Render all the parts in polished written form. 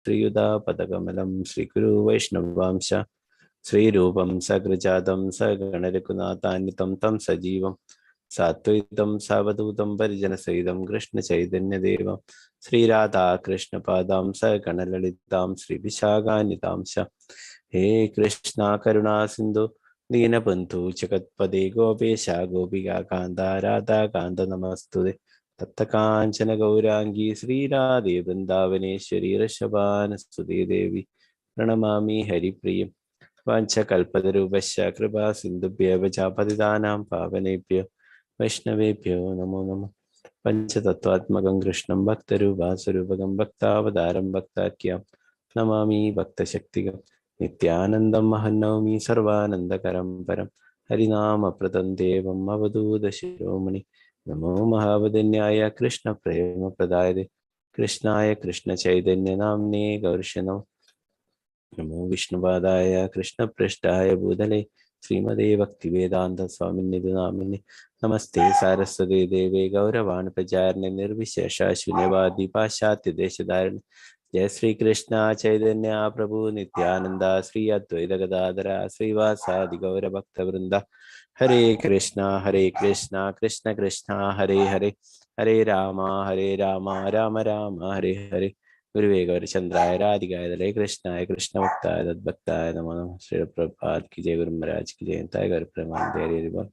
श्रीयुतापदकमलं श्रीगुरु वैष्णवांश श्रीरूपं सगृजातं सगणरघुनाथान्वितं तं सजीवं सात्वैतं सावधूतं परिजनसहितं कृष्णचैतन्यदेवं श्रीराधा कृष्णपादां सगणललितां श्रीविशाखान्वितां च। हे कृष्णा करुणा सिन्धु दीनबन्धु जगत्पदे गोपेश गोपिकान्त राधा कान्त नमस्तुते। तप्त कांचन गौरांगी श्रीराधे वृंदावनेश्वरी ऋषभानुसुते देवी प्रणमामि हरिप्रिय। वाञ्छकल्पतरुभ्यश्च कृपा सिन्धुभ्यः च पतितानां पावनेभ्यो वैष्णवेभ्यो नमो नमः। पञ्चतत्त्वात्मकं कृष्णं भक्तरूपासुरूपकं भक्तावतारं भक्ताख्यं नमामि भक्तशक्तिकं नित्यानन्दं महन्नवमि सर्वानन्दकरं परं हरिनामप्रदं देवम् अवधूतशिरोमणि। नमो महावदन्याय कृष्ण प्रेम प्रदाय कृष्णाय कृष्ण चैतन्य नाम्ने गौर्षणं नमो विष्णुपादाय कृष्ण पृष्ठाय भूतले श्रीमदे भक्तिवेदांत स्वामिन्नि नामिने नमस्ते सारस्वती देवे गौरवाणी प्रचारिणे निर्विशेष शून्यवादी पाश्चात्य देशधारिणे। जय श्री कृष्ण चैतन्य प्रभु नित्यानंद श्री अद्वैत गदाधर श्रीवासादि गौर भक्त वृंदा। हरे कृष्णा कृष्ण कृष्ण हरे हरे हरे राम राम राम हरे हरे। गुरुवे गौरचंद्राय राधिकाय हरे कृष्णाय कृष्ण भक्ताय तद्भक्ताय नमो नमः। श्री प्रभुपाद की जय, गुरु महाराज की जय। ताय गौर प्रेमानंद हरे हरे बोल।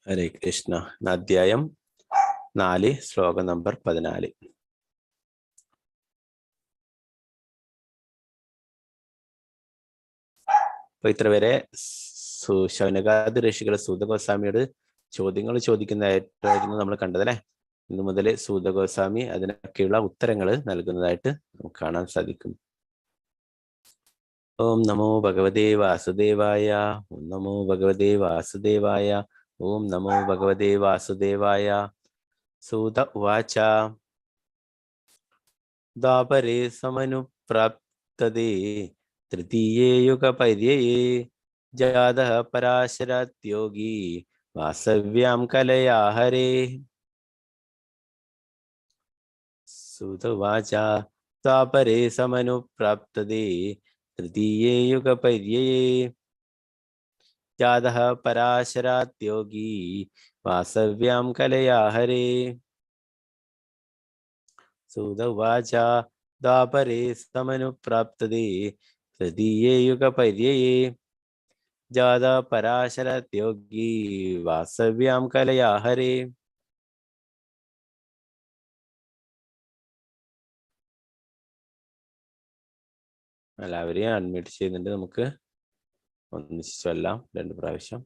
हरे कृष्ण अध्याയം 4 ശ്ലോകം നമ്പർ 14. അപ്പൊ ഇത്ര വരെ ശൗനകാദി ഋഷികൾ സൂതഗോസ്വാമിയോട് ചോദ്യങ്ങൾ ചോദിക്കുന്നതായിട്ടായിരുന്നു നമ്മൾ കണ്ടതല്ലേ. ഇന്നു മുതൽ സൂതഗോസ്വാമി അതിനൊക്കെയുള്ള ഉത്തരങ്ങൾ നൽകുന്നതായിട്ട് നമുക്ക് കാണാൻ സാധിക്കും. ഓം നമോ ഭഗവതേ വാസുദേവായ. ഓം നമോ ഭഗവതേ വാസുദേവായ. ഓം നമോ ഭഗവതേ വാസുദേവായ. സൂത ഉവാച ദ്വാപരേ സമനുപ്രാപ്തതേ തൃതീയേ യുഗപര്യയേ ജാതഃ പരാശരാത്യോഗി വാസവ്യാം കലയാ ഹരേ. സൂത ഉവാച ദ്വാപരേ സമനുപ്രാപ്തതേ തൃതീയേ യുഗപര്യയേ ജാതഃ പരാശരാത്യോഗി വാസവ്യാം കലയാ ഹരേ. സൂത ഉവാച ദ്വാപരേ സമനുപ്രാപ്തതേ തൃതീയേ യുഗപര്യയേ ജാതഃ പരാശരാത്യോഗി വാസവ്യാം കലയാ ഹരേ. എല്ലാവരെയും അൺമ്യൂട്ട് ചെയ്യുന്നുണ്ട്. നമുക്ക് ഒന്നിച്ച് ചൊല്ലാം 2 പ്രാവശ്യം.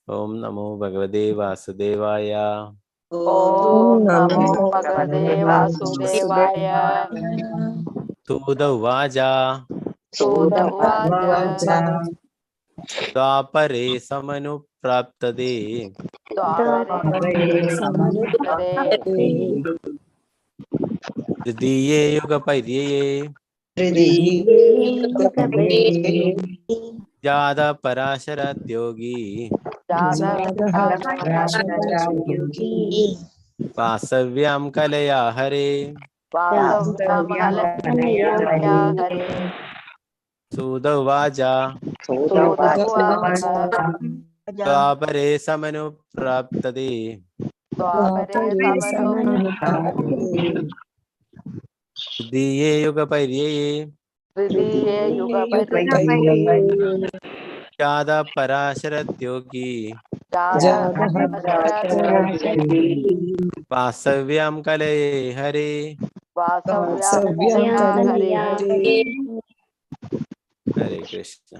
ഓം നമോ ഭഗവതേ വാസുദേവായ. ഓം നമോ ഭഗവതേ വാസുദേവായ. സൂത ഉവാച സൂത ഉവാച ദ്വാപരേ സമനുപ്രാപ്തതേ ദ്വാപരേ സമനുപ്രാപ്തതേ തൃതീയേ യുഗപര്യയേ ജാതഃ പരാശരാത്യോഗി വാസവ്യാം കലയാ ഹരേ. സൂത ഉവാച ദ്വാപരേ സമനുപ്രാപ്തതേ തൃതീയേ യുഗപര്യയേ ജാതഃ പരാശരാത്യോഗി വാസവ്യാം കലയേ ഹരേ. ഹരേ കൃഷ്ണ.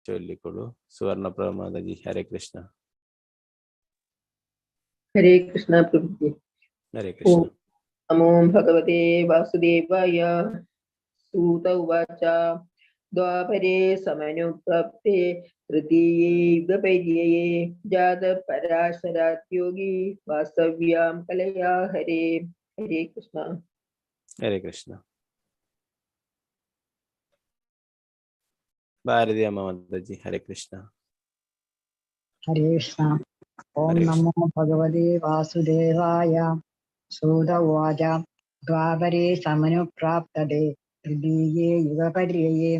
ചൊല്ലിക്കൊള്ളൂ സുവർണപ്രഭ മാതാജി. ഹരേ കൃഷ്ണ. ഹരേ കൃഷ്ണ പ്രഭു. ഹരേ കൃഷ്ണ. നമോ ഭഗവതേ വാസുദേവായ. സൂത ഉവാച ദ്വാപരേ സമനുപ്രാപ്തേ तृतीये युगपर्यये जातः पराशराद्योगी वास्तव्यां कलया हरे। हरे कृष्ण। ഹരേ കൃഷ്ണ. ഭാരതി അമ്മ മാതാജി ഹരേ കൃഷ്ണ. ഹരേ കൃഷ്ണ. ഓം ഹരേ കൃഷ്ണ. നമോ ഭഗവതേ വാസുദേവായ. സൂത ഉവാച ദ്വാപരേ സമനുപ്രാപ്തതേ തൃതീയേ യുഗപര്യയേ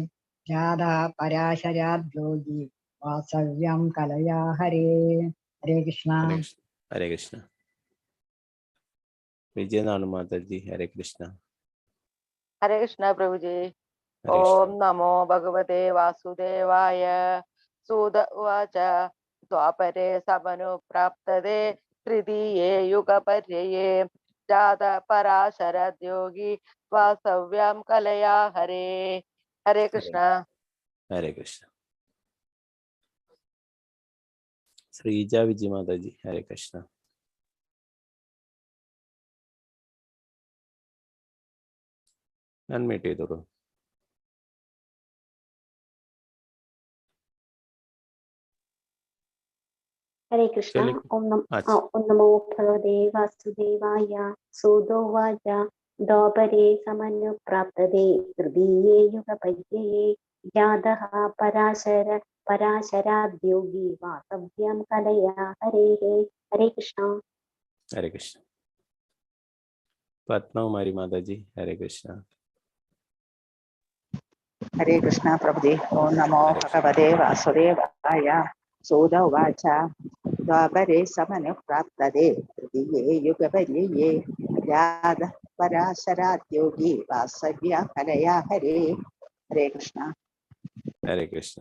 ജാതഃ പരാശരാദ്യോഗി വാസവ്യം കലയാ ഹരേ. ഹരേ കൃഷ്ണ. ഹരേ കൃഷ്ണ. ഹരേ കൃഷ്ണ. വിജയനാണ് മാതാജി ഹരേ കൃഷ്ണ. ഹരേ കൃഷ്ണ പ്രഭുജി. ഹരേ ഓം കൃഷ്ണ. നമോ ഭഗവതേ വാസുദേവായ. സൂത ഉവാച ദ്വാപരേ സമനുപ്രാപ്തതേ തൃതീയേ യുഗപര്യയേ ജാതഃ പരാശരാദ്യോഗി വാസവ്യാം കലയാ ഹരേ. ഹരേ കൃഷ്ണ. ഹരേ കൃഷ്ണ. ശ്രീജ വിജയ മാതാജി ഹരേ കൃഷ്ണ. അൺമ്യൂട്ട് ചെയ്തോളൂ. ഹരേ കൃഷ്ണ. ഓം നമോ ഭഗവതേ വാസുദേവായ. സൂതോവാച ദ്വാപരേ സമനുപ്രാപ്തതേ തൃതീയേ യുഗപര്യയേ ജാതഃ പരാശരാദ്യോഗി വാസവ്യം കലയാ ഹരേ. ഹരേ കൃഷ്ണ. ഹരേ കൃഷ്ണ. പത്മകുമാരി മാതാജി ഹരേ കൃഷ്ണ. ഹരേ കൃഷ്ണ പ്രഭുജി. ഓം നമോ ഭഗവതേ വാസുദേവായ. സൂത ഉവാച ദ്വാപരേ സമനുപ്രാപ്തതേ തൃതീയേ യുഗപര്യയേ ജാതഃ പരാശരാദ്യോഗി വാസവ്യ കലയാ ഹരേ. ഹരേ കൃഷ്ണ. ഹരേ കൃഷ്ണ.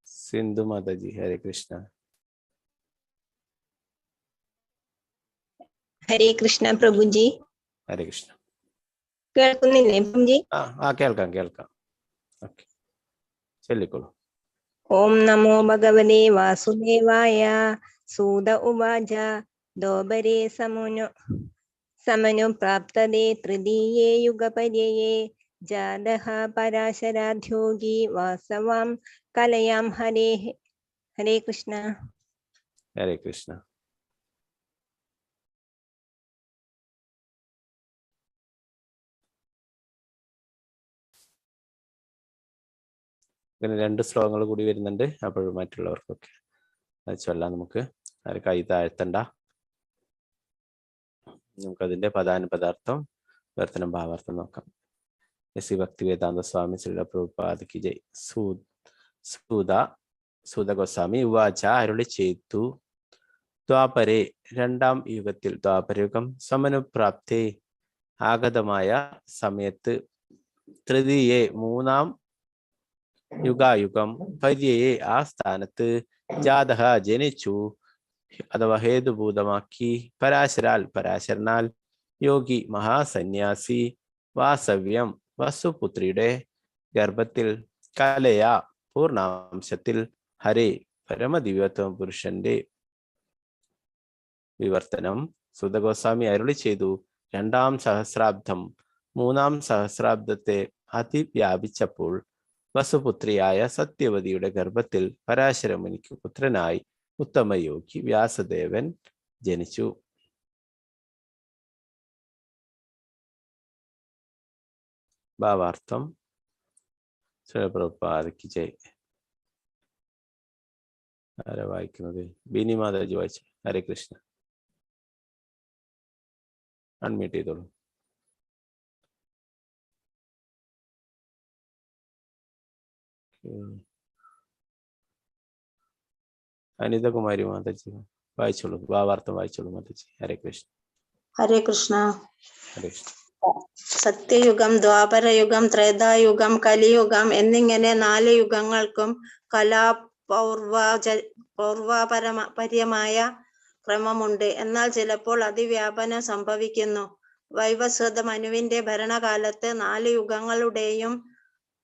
സിന്ധു മാതാജി ഹരേ കൃഷ്ണ. ഹരേ കൃഷ്ണ പ്രഭുജി. ഹരേ കൃഷ്ണ. കേൾക്കുന്നില്ലേ പ്രഭുജി? കേൾക്കാം കേൾക്കാം. ഓക്കെ, ചൊല്ലിക്കോളൂ. ഓം നമോ ഭഗവതേ വാസുദേവായ. സൂത ഉവാച ദ്വാപരേ സമനുപ്രാപ്തതേ തൃതീയേ യുഗപര്യയേ ജാതഃ പരാശരാദ്യോഗി വാസവാം കലയാം ഹരേ. ഹരേ കൃഷ്ണ. ഹരേ കൃഷ്ണ. ഇങ്ങനെ 2 ശ്ലോകങ്ങൾ കൂടി വരുന്നുണ്ട്. അപ്പോൾ മറ്റുള്ളവർക്കൊക്കെ അത് ചൊല്ലാം. നമുക്ക് ആരും കൈ താഴ്ത്തണ്ട. നമുക്കതിന്റെ പദാനുപദാർത്ഥം വർത്തനം ഭാവാർത്ഥം നോക്കാം. എസ് ഭക്തി വേദാന്ത സ്വാമി ശ്രീല പ്രഭുപാദി ജയ്. സൂത ഗോസ്വാമി ഉവാച അരുളി ചെയ്തു. ദ്വാപരേ രണ്ടാം യുഗത്തിൽ, ദ്വാപരയുഗം സമനുപ്രാപ്തേ ആഗതമായ സമയത്ത്, തൃതീയേ മൂന്നാം യുഗായുഗം, പര്യയെ ആ സ്ഥാനത്ത്, ജാതഹ ജനിച്ചു അഥവാ ഹേതുഭൂതമാക്കി, പരാശരനാൽ യോഗി മഹാസന്യാസി, വാസവ്യം വസുപുത്രിയുടെ ഗർഭത്തിൽ, കലയ പൂർണാംശത്തിൽ, ഹരേ പരമദിവ്യത്വം പുരുഷന്റെ വിവർത്തനം. സുതഗോസ്വാമി അരുളി ചെയ്തു. 2-ാം സഹസ്രാബ്ദം 3-ാം സഹസ്രാബ്ദത്തെ അതിവ്യാപിച്ചപ്പോൾ വസുപുത്രിയായ സത്യവതിയുടെ ഗർഭത്തിൽ പരാശരമുനിക്ക് പുത്രനായി ഉത്തമയോഗി വ്യാസദേവൻ ജനിച്ചു. ഭാവാർത്ഥം. പ്രഭുപാദയ്ക്ക് ജയ്. ആരാ വായിക്കുന്നത്? ബിനി മാതാജി വായിച്ചു. ഹരേ കൃഷ്ണ. അൺമ്യൂട്ട് ചെയ്തോളൂ. അനിതകുമാരി മാതാജി വായിച്ചോളൂ. ഭാവാർത്ഥം വായിച്ചോളൂ മാതാജി. ഹരേ കൃഷ്ണ. ഹരേ കൃഷ്ണ. ഹരേ കൃഷ്ണ. സത്യയുഗം, ദ്വാപരയുഗം, ത്രേതായുഗം, കലിയുഗം എന്നിങ്ങനെ 4 യുഗങ്ങൾക്കും പൗർവാപര്യമായ ക്രമമുണ്ട്. എന്നാൽ ചിലപ്പോൾ അതിവ്യാപനം സംഭവിക്കുന്നു. വൈവസ്വത മനുവിന്റെ ഭരണകാലത്ത് 4 യുഗങ്ങളുടെയും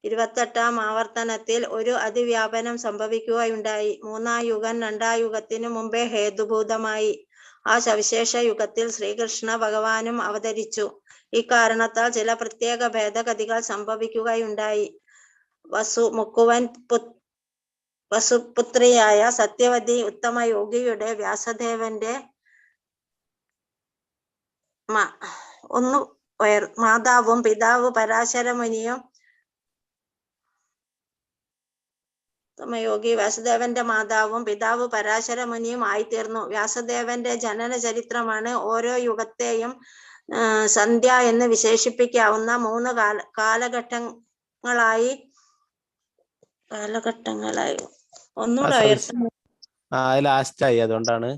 28-ാം ആവർത്തനത്തിൽ ഒരു അതിവ്യാപനം സംഭവിക്കുകയുണ്ടായി. 3-ാം യുഗം 2-ാം യുഗത്തിനു മുമ്പേ ഹേതുഭൂതമായി. ആ സവിശേഷ യുഗത്തിൽ ശ്രീകൃഷ്ണ ഭഗവാനും അവതരിച്ചു. ഇക്കാരണത്താൽ ചില പ്രത്യേക ഭേദഗതികൾ സംഭവിക്കുകയുണ്ടായി. വസുപുത്രിയായ സത്യവതി ഉത്തമ യോഗിയുടെ വ്യാസദേവന്റെ മാതാവും പിതാവ് പരാശര മുനിയും യോഗി വ്യാസദേവന്റെ മാതാവും പിതാവ് പരാശര മുനിയും ആയിത്തീർന്നു. വ്യാസദേവന്റെ ജനന ചരിത്രമാണ് ഓരോ യുഗത്തെയും സന്ധ്യ എന്ന് വിശേഷിപ്പിക്കാവുന്ന 3 കാലഘട്ടങ്ങളായി ഒന്നുകൂടെ ലാസ്റ്റായി. അതുകൊണ്ടാണ്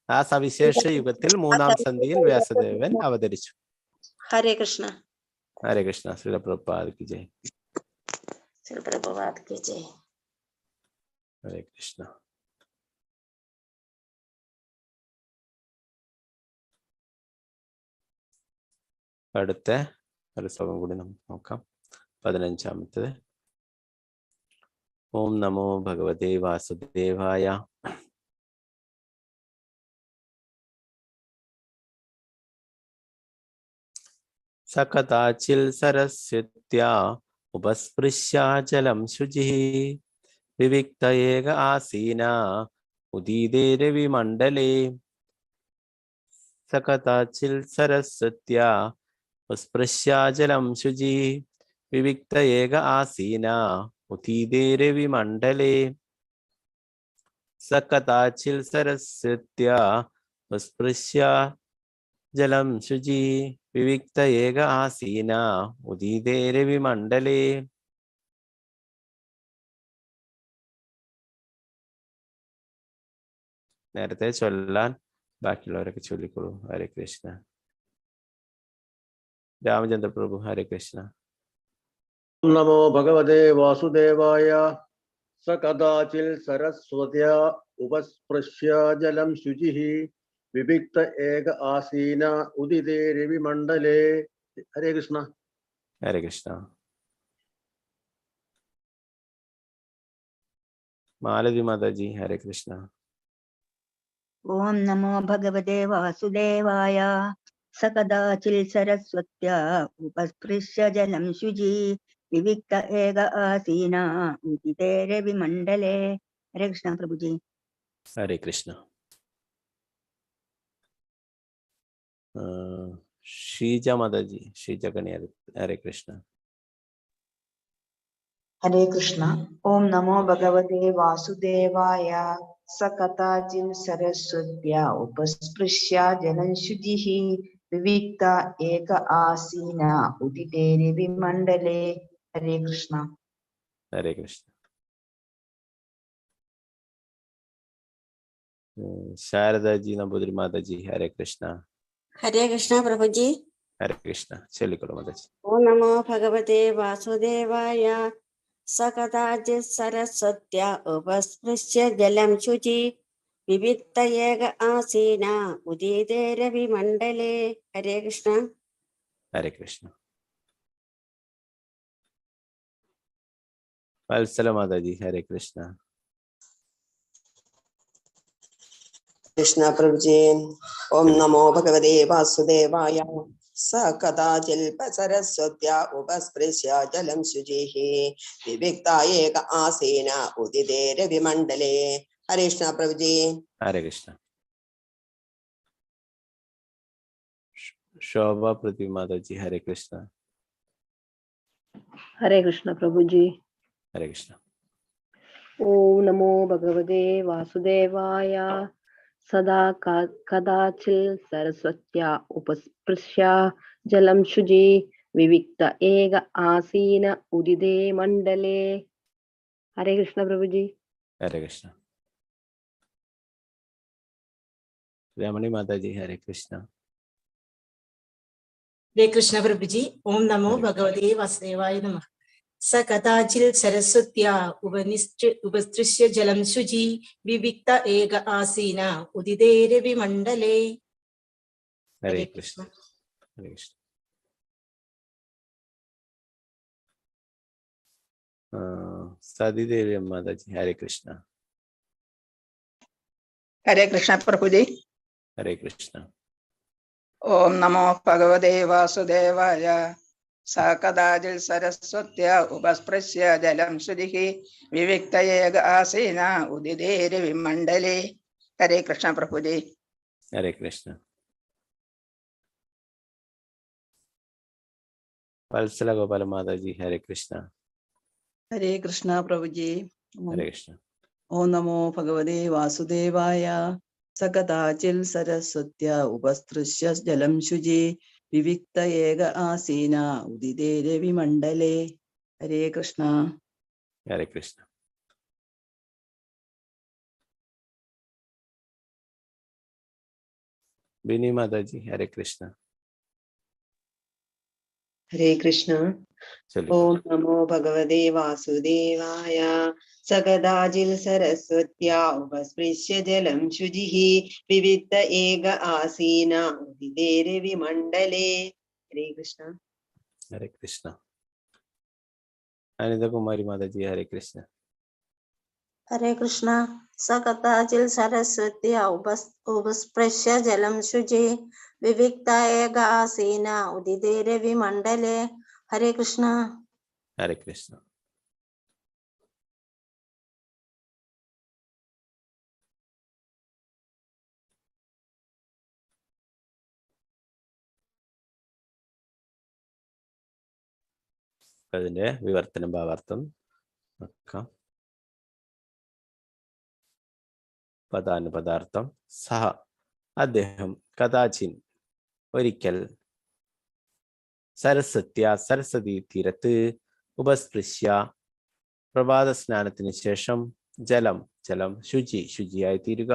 ആ സവിശേഷ യുഗത്തിൽ 3-ാം സന്ധിയിൽ വ്യാസദേവൻ അവതരിച്ചു. ഹരേ കൃഷ്ണ. ഹരേ കൃഷ്ണ. ശ്രീല പ്രഭുപാദ് കി ജയ്. ശ്രീ പ്രഭുപാദ് കി ജയ്. ഹരേ കൃഷ്ണ. അടുത്ത ഒരു ശ്ലോകം കൂടി നമുക്ക് നോക്കാം. 15-ാമത്തേത്. ഓം നമോ ഭഗവതേ വാസുദേവായ. സകഥാചിൽ സരസ്വത്യാ ഉപസ്പൃശ്യാചലം ശുചിഃ വിവിക്ത ഏക ആസീന ഉദീതേ രവിമണ്ഡലേ. സകഥാചിൽ സരസ്വത്യാ ഉപസ്പൃശ്യാചലം ശുചിഃ വിവിക്ത ഏക ആസീന ഉദീതേ രവിമണ്ഡലേ. സകഥാചിൽ സരസ്വത്യാ ഉപസ്പൃശ്യാചലം ശുചിഃ വിവിക്ത ഏക ആസീന ഉദീതേ രവിമണ്ഡലേ. നേരത്തെ ചൊല്ലാൻ ബാക്കിയുള്ളവരൊക്കെ ചൊല്ലിക്കോളൂ. ഹരേ കൃഷ്ണ. രാമചന്ദ്ര പ്രഭു. ഹരേ കൃഷ്ണ. നമോ ഭഗവതേ വാസുദേവായ. സകഥാചിൽ സരസ്വത്യാ ഉപസ്പൃശ്യ ജലം ശുചിഃ വിവിക്ത ഏക ആസീന ഉദിതേ രവിമണ്ഡലേ. ഹരേ കൃഷ്ണ. ഹരേ കൃഷ്ണ. മാലതി മാതാജി. ഹരേ കൃഷ്ണ. ഓം നമോ ഭഗവതേ വാസുദേവായ. സകഥാചിൽ സരസ്വത്യാ ഉപസ്പൃശ്യ ജലം ശുചി വിവിക്ത ഏക ആസീന ഉദിതേ രവിമണ്ഡലേ. ഹരേ കൃഷ്ണ പ്രഭുജി. ഹരേ കൃഷ്ണ. ഷീജ മാതാജി. ഷീജ കണി. ഹരേ കൃഷ്ണ. ഹരേ കൃഷ്ണ. ഓം നമോ ഭഗവതേ വാസുദേവായ. സകഥാചിൽ സരസ്വത്യാ ഉപസ്പൃശ്യ ജലം ശുചിഃ വിവിക്ത ഏക ആസീന ഉദിതേ രവിമണ്ഡലേ. ഹരേ കൃഷ്ണ. ഹരേ കൃഷ്ണ. ശാരദാജി നമ്പൂതിരി മാതാജി. ഹരേ കൃഷ്ണ. ഹരേ കൃഷ്ണ പ്രഭുജി. ഹരേ കൃഷ്ണ. ചൊല്ലിക്കോളൂ മാതാജി. ഓം നമോ ഭഗവതേ വാസുദേവായ. സകഥാചിൽ സരസ്വത്യാ ഉപസ്പൃശ്യ ജലം ശുചി വിവിക്ത ഏക ആസീന ഉദീതേ രവിമണ്ഡലേ. ഹരേ കൃഷ്ണ. ഹരേ കൃഷ്ണ. വത്സല മാതാജി. ഹരേ കൃഷ്ണ. കൃഷ്ണ പ്രഭുജി. ഓം നമോ ഭഗവതേ വാസുദേവായ. സകഥാചിൽ സരസ്വത്യാ ഉപസ്പൃശ്യ ജലം ശുചിഃ വിവിക്ത ഏക ആസീന ഉദിതേ രവിമണ്ഡലേ. ഹരേ കൃഷ്ണ പ്രഭുജി. ഹരേ കൃഷ്ണ. ശോഭ പൃഥ്വി മാതാജി. ഹരേ കൃഷ്ണ. ഹരേ കൃഷ്ണ പ്രഭുജി. ഹരേ കൃഷ്ണ. ഓം നമോ ഭഗവതേ വാസുദേവായ. സദാ കഥാചിൽ സരസ്വത്യാ ഉപസ്പൃശ്യ ജലം ശുചി വിവിക്ത ഏക ആസീന ഉദിതേ മണ്ഡലേ. ഹരേ കൃഷ്ണ പ്രഭുജി. ഹരേ കൃഷ്ണ. രമണി മാതാജി. ഹരേ കൃഷ്ണ. ഹരേ കൃഷ്ണ പ്രഭുജി. ഓം നമോ ഭഗവതേ വാസുദേവായ നമഃ. സകഥാചിൽ സരസ്വത്യാ ഉപസ്പൃശ്യ ജലം ശുചി വിവിക്ത ഏക ആസീന ഉദിതേ രവിമണ്ഡലേ. ഹരേ കൃഷ്ണ. ഹരേ കൃഷ്ണ. സതിദേവി മാതാജി. ഹരേ കൃഷ്ണ. ഹരേ കൃഷ്ണ പ്രഭുജി. ഹരേ കൃഷ്ണ. ഓം നമോ ഭഗവതേ വാസുദേവായ. സ കദാചിൽ സരസ്വത്യ ഉപസ്പൃശ്യ ജലം ശ്രുതിഃ വിവിക്ത ഏക ആസീന ഉദിതേരി വിമണ്ഡലേ. ഹരേ കൃഷ്ണ പ്രഭുജി. ഹരേ കൃഷ്ണ. വത്സല ഗോപാല മാതാജി ഹരേ കൃഷ്ണ. ഹരേ കൃഷ്ണ പ്രഭുജി. ഹരേ കൃഷ്ണ. ഓം നമോ ഭഗവതേ വാസുദേവായ. സകദാചിൽ സരസ്വത്യ ഉപസ്പൃശ്യ ജലം ശുചി വിവിക്ത ഏക ആസീന ഉദിതേ രവിമണ്ഡലേ. ഹരേ കൃഷ്ണ. ഹരേ കൃഷ്ണ. ബിനി മാതാജി ഹരേ കൃഷ്ണ. ഹരേ കൃഷ്ണ. ഓം നമോ ഭഗവതേ വാസുദേവായ. സകദാചിൽ സരസ്വത്യ ഉപസ്പൃശ്യ ജലം ശുചിഃ വിവിക്ത ഏക ആസീന ഉദിതേ രവിമണ്ഡലേ. ഹരേ കൃഷ്ണ. ഹരേ കൃഷ്ണ. അനിതകുമാരി മാതാജി ഹരേ കൃഷ്ണ. ഹരേ കൃഷ്ണ. സകദാചിൽ സരസ്വത്യ ഉപസ്പൃശ്യ ജലം ശുചി വിവിക്ത ഏക ആസീന ഉദിതേ രവിമണ്ഡലേ. ഹരേ കൃഷ്ണ. ഹരേ കൃഷ്ണ. അതിന്റെ വിവർത്തനം ഭാവാർത്ഥം നോക്കാം. പദാനുപദാർത്ഥം. സഹ അദ്ദേഹം, കഥാചിൻ ഒരിക്കൽ, സരസ്വത്യ സരസ്വതി തീരത്ത്, ഉപസ്പൃശ്യ പ്രഭാത സ്നാനത്തിന് ശേഷം, ജലം ജലം, ശുചി ശുചിയായി തീരുക,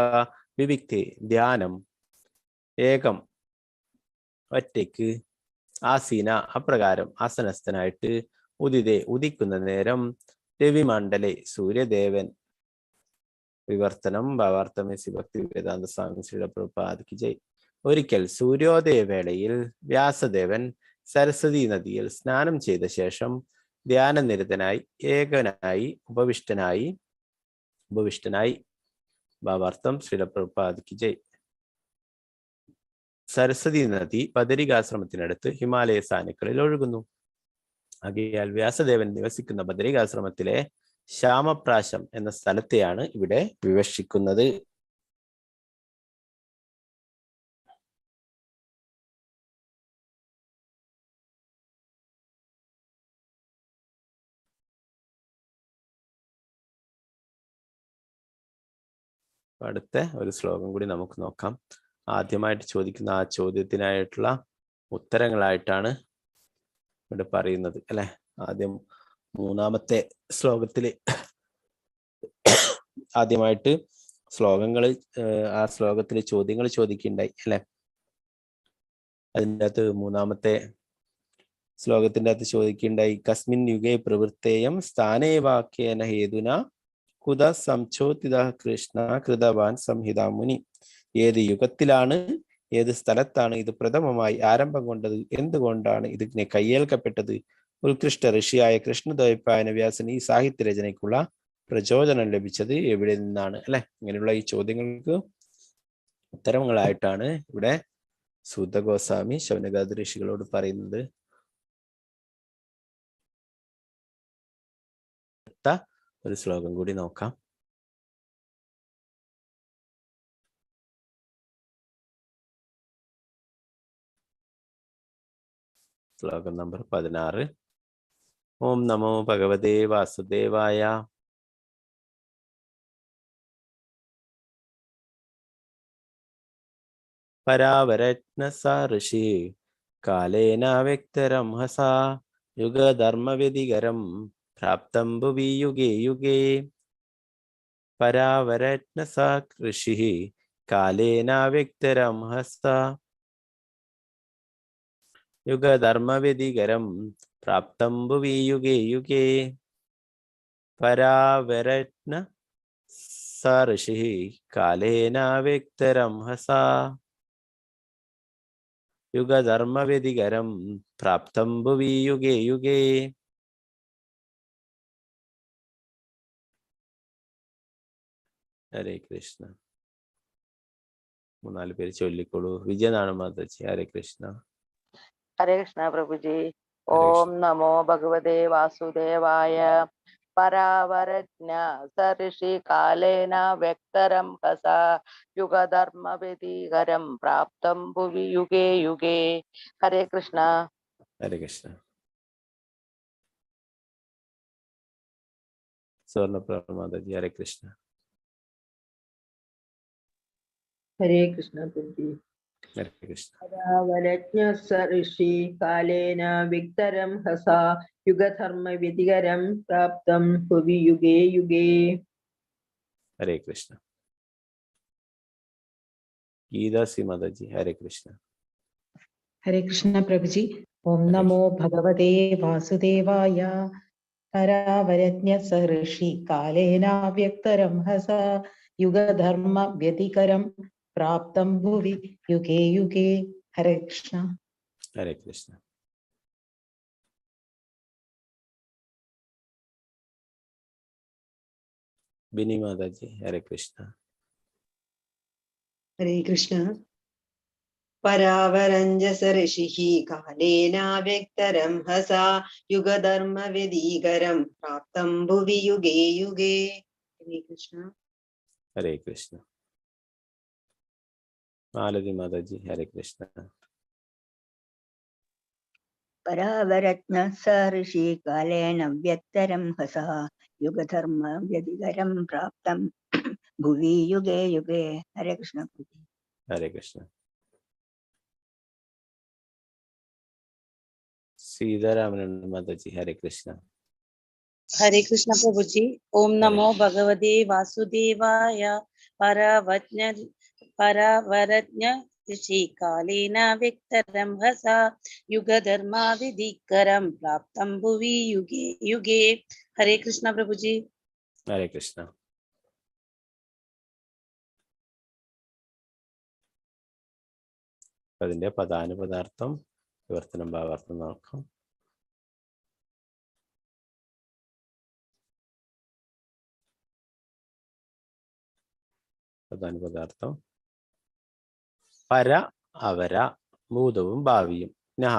വിവിക്തി ധ്യാനം, ഏകം ഒറ്റയ്ക്ക്, ആസീന അപ്രകാരം ആസനസ്ഥനായിട്ട്, ഉദിതേ ഉദിക്കുന്ന നേരം, രവിമണ്ഡലെ സൂര്യദേവൻ. വിവർത്തനം ഭാവാർത്ഥമേ ഭക്തി വേദാന്ത സ്വാമി ശ്രീ പ്രഭുപാദ് ജയ്. ഒരിക്കൽ സൂര്യോദയ വേളയിൽ വ്യാസദേവൻ സരസ്വതി നദിയിൽ സ്നാനം ചെയ്ത ശേഷം ധ്യാനനിരതനായി ഏകനായി ഉപവിഷ്ടനായി ഭാവാർത്ഥം ശ്രീ പ്രഭുപാദ് ജയ്. സരസ്വതി നദി ബദരികാശ്രമത്തിനടുത്ത് ഹിമാലയ സാനുക്കളിൽ ഒഴുകുന്നു. ആകയാൽ വ്യാസദേവൻ നിവസിക്കുന്ന ബദരികാശ്രമത്തിലെ ശ്യാമപ്രാശം എന്ന സ്ഥലത്തെയാണ് ഇവിടെ വിവക്ഷിക്കുന്നത്. അടുത്ത ഒരു ശ്ലോകം കൂടി നമുക്ക് നോക്കാം. ആദ്യമായിട്ട് ചോദിക്കുന്ന ആ ചോദ്യത്തിനായിട്ടുള്ള ഉത്തരങ്ങളായിട്ടാണ് ഇവിടെ പറയുന്നത് അല്ലെ. ആദ്യം മൂന്നാമത്തെ ശ്ലോകത്തില് ആദ്യമായിട്ട് ആ ശ്ലോകത്തിൽ ചോദ്യങ്ങൾ ചോദിക്കുകയുണ്ടായി അല്ലെ. അതിൻ്റെ അകത്ത് മൂന്നാമത്തെ ശ്ലോകത്തിന്റെ അകത്ത് ചോദിക്കുകയുണ്ടായി, കസ്മിൻ യുഗേ പ്രവൃത്തേയം സ്ഥാനേ വാക്യേന ഹേതുന കുത സംചോദിത കൃഷ്ണ കൃതവാൻ സംഹിതാ മുനി. ഏത് യുഗത്തിലാണ്, ഏത് സ്ഥലത്താണ് ഇത് പ്രഥമമായി ആരംഭം കൊണ്ടത്, എന്തുകൊണ്ടാണ് ഇതിനെ കയ്യേൽക്കപ്പെട്ടത്, ഉത്കൃഷ്ട ഋഷിയായ കൃഷ്ണദ്വൈപായന വ്യാസൻ ഈ സാഹിത്യ രചനയ്ക്കുള്ള പ്രചോദനം ലഭിച്ചത് എവിടെ നിന്നാണ് അല്ലെ. ഇങ്ങനെയുള്ള ഈ ചോദ്യങ്ങൾക്ക് ഉത്തരങ്ങളായിട്ടാണ് ഇവിടെ സൂത ഗോസ്വാമി ശൗനകാദി ഋഷികളോട് പറയുന്നത്. ഒരു ശ്ലോകം കൂടി നോക്കാം. ശ്ലോകം നമ്പർ 16. ഓം നമോ ഭഗവതേ വാസുദേവായ. പരാവരത്നസ ഋഷി കാലേന വ്യക്തരം ഹസാ യുഗധർമ്മവ്യതികരം പ്രാപ്തം ഭുവി യുഗേ യുഗേ. പരാവരത്നസ ഋഷി കാലേന വ്യക്തരം ഹസാ യുഗധർമ്മവ്യതികരം പ്രാപ്തം ഭുവി യുഗേ യുഗേ. പരാവരത്ന സ ഋഷി കാലേന വ്യക്തരം ഹസാ യുഗധർമ്മവ്യതികരം പ്രാപ്തം ഭുവി യുഗേ യുഗേ. ഹരേ കൃഷ്ണ. മൂന്നാല് പേര് ചൊല്ലിക്കോളൂ. വിജയനാണ് മാതാജി. ഹരേ കൃഷ്ണ. ഹരേ കൃഷ്ണ പ്രഭുജി. ഹരേ ഓം കൃഷ്ണ. നമോ ഭഗവതേ വാസുദേവായ. പരാവരജ്ഞ സഋഷി കാലേന വ്യക്തരം ഹസ യുഗധർമ്മ വ്യതികരം പ്രാപ്തം ഭുവി യുഗേ യുഗേ. ഹരേ കൃഷ്ണ. ഹരേ കൃഷ്ണ. സ്വർണ്ണപ്രഭ മാതാജി. ഹരേ കൃഷ്ണ. ഹരേ കൃഷ്ണ പ്രഭുജി. ഹരേ കൃഷ്ണ. പരാവരജ്ഞ ഋഷി കാലേന വിക്തരം ഹസ യുഗധർമ്മ വ്യതികരം പ്രാപ്തം ഭുവി യുഗേ യുഗേ. ഹരേ കൃഷ്ണ. ഗീതാസി മാതാജി. ഹരേ കൃഷ്ണ. ഹരേ കൃഷ്ണ പ്രഭുജി. ഓം ഹരേ നമോ ഭഗവതേ വാസുദേവായ. പരാവരജ്ഞ സഋഷി കാലേന വ്യക്തരം ഹസ യുഗധർമ്മ വ്യതികരം പ്രാപ്തം ഭുവി യുഗേ യുഗേ. ഹരേ കൃഷ്ണ. ഹരേ കൃഷ്ണ. ബിനി മാതാജി. ഹരേ കൃഷ്ണ. ഹരേ കൃഷ്ണ. പരാവരഞ്ജസ ഋഷിഃ കാലേന വ്യക്തരം ഹസ യുഗധർമ്മ വ്യതികരം പ്രാപ്തം ഭുവി യുഗേ യുഗേ. ഹരേ കൃഷ്ണ. ഹരേ കൃഷ്ണ. മാലതി മാതാജി. ഹരേ കൃഷ്ണ. പരാവരത്ന സഋഷി കാലേന വ്യക്തരം ഹസ യുഗധർമ്മ വ്യതികരം പ്രാപ്തം ഭുവി യുഗേ യുഗേ. ഹരേ കൃഷ്ണ. ഹരേ കൃഷ്ണ. സീതാരാമൻ മാതാജി. ഹരേ കൃഷ്ണ. ഹരേ കൃഷ്ണ പ്രഭുജി. ഓം നമോ ഭഗവതേ വാസുദേവായ. പരാവരജ്ഞ ഋഷി കാലേന വ്യക്തരം ഹസ യുഗധർമാവിധികരം പ്രാപ്തം ഭുവി യുഗേ യുഗേ. ഹരേ കൃഷ്ണ പ്രഭുജി. ഹരേ കൃഷ്ണ. അതിന്റെ പദാനുപദാർത്ഥം വിവർത്തനം ഭാവാർത്ഥം നോക്കാം. പദാനുപദാർത്ഥം പര അവര ഭൂതവും ഭാവിയും. നഹ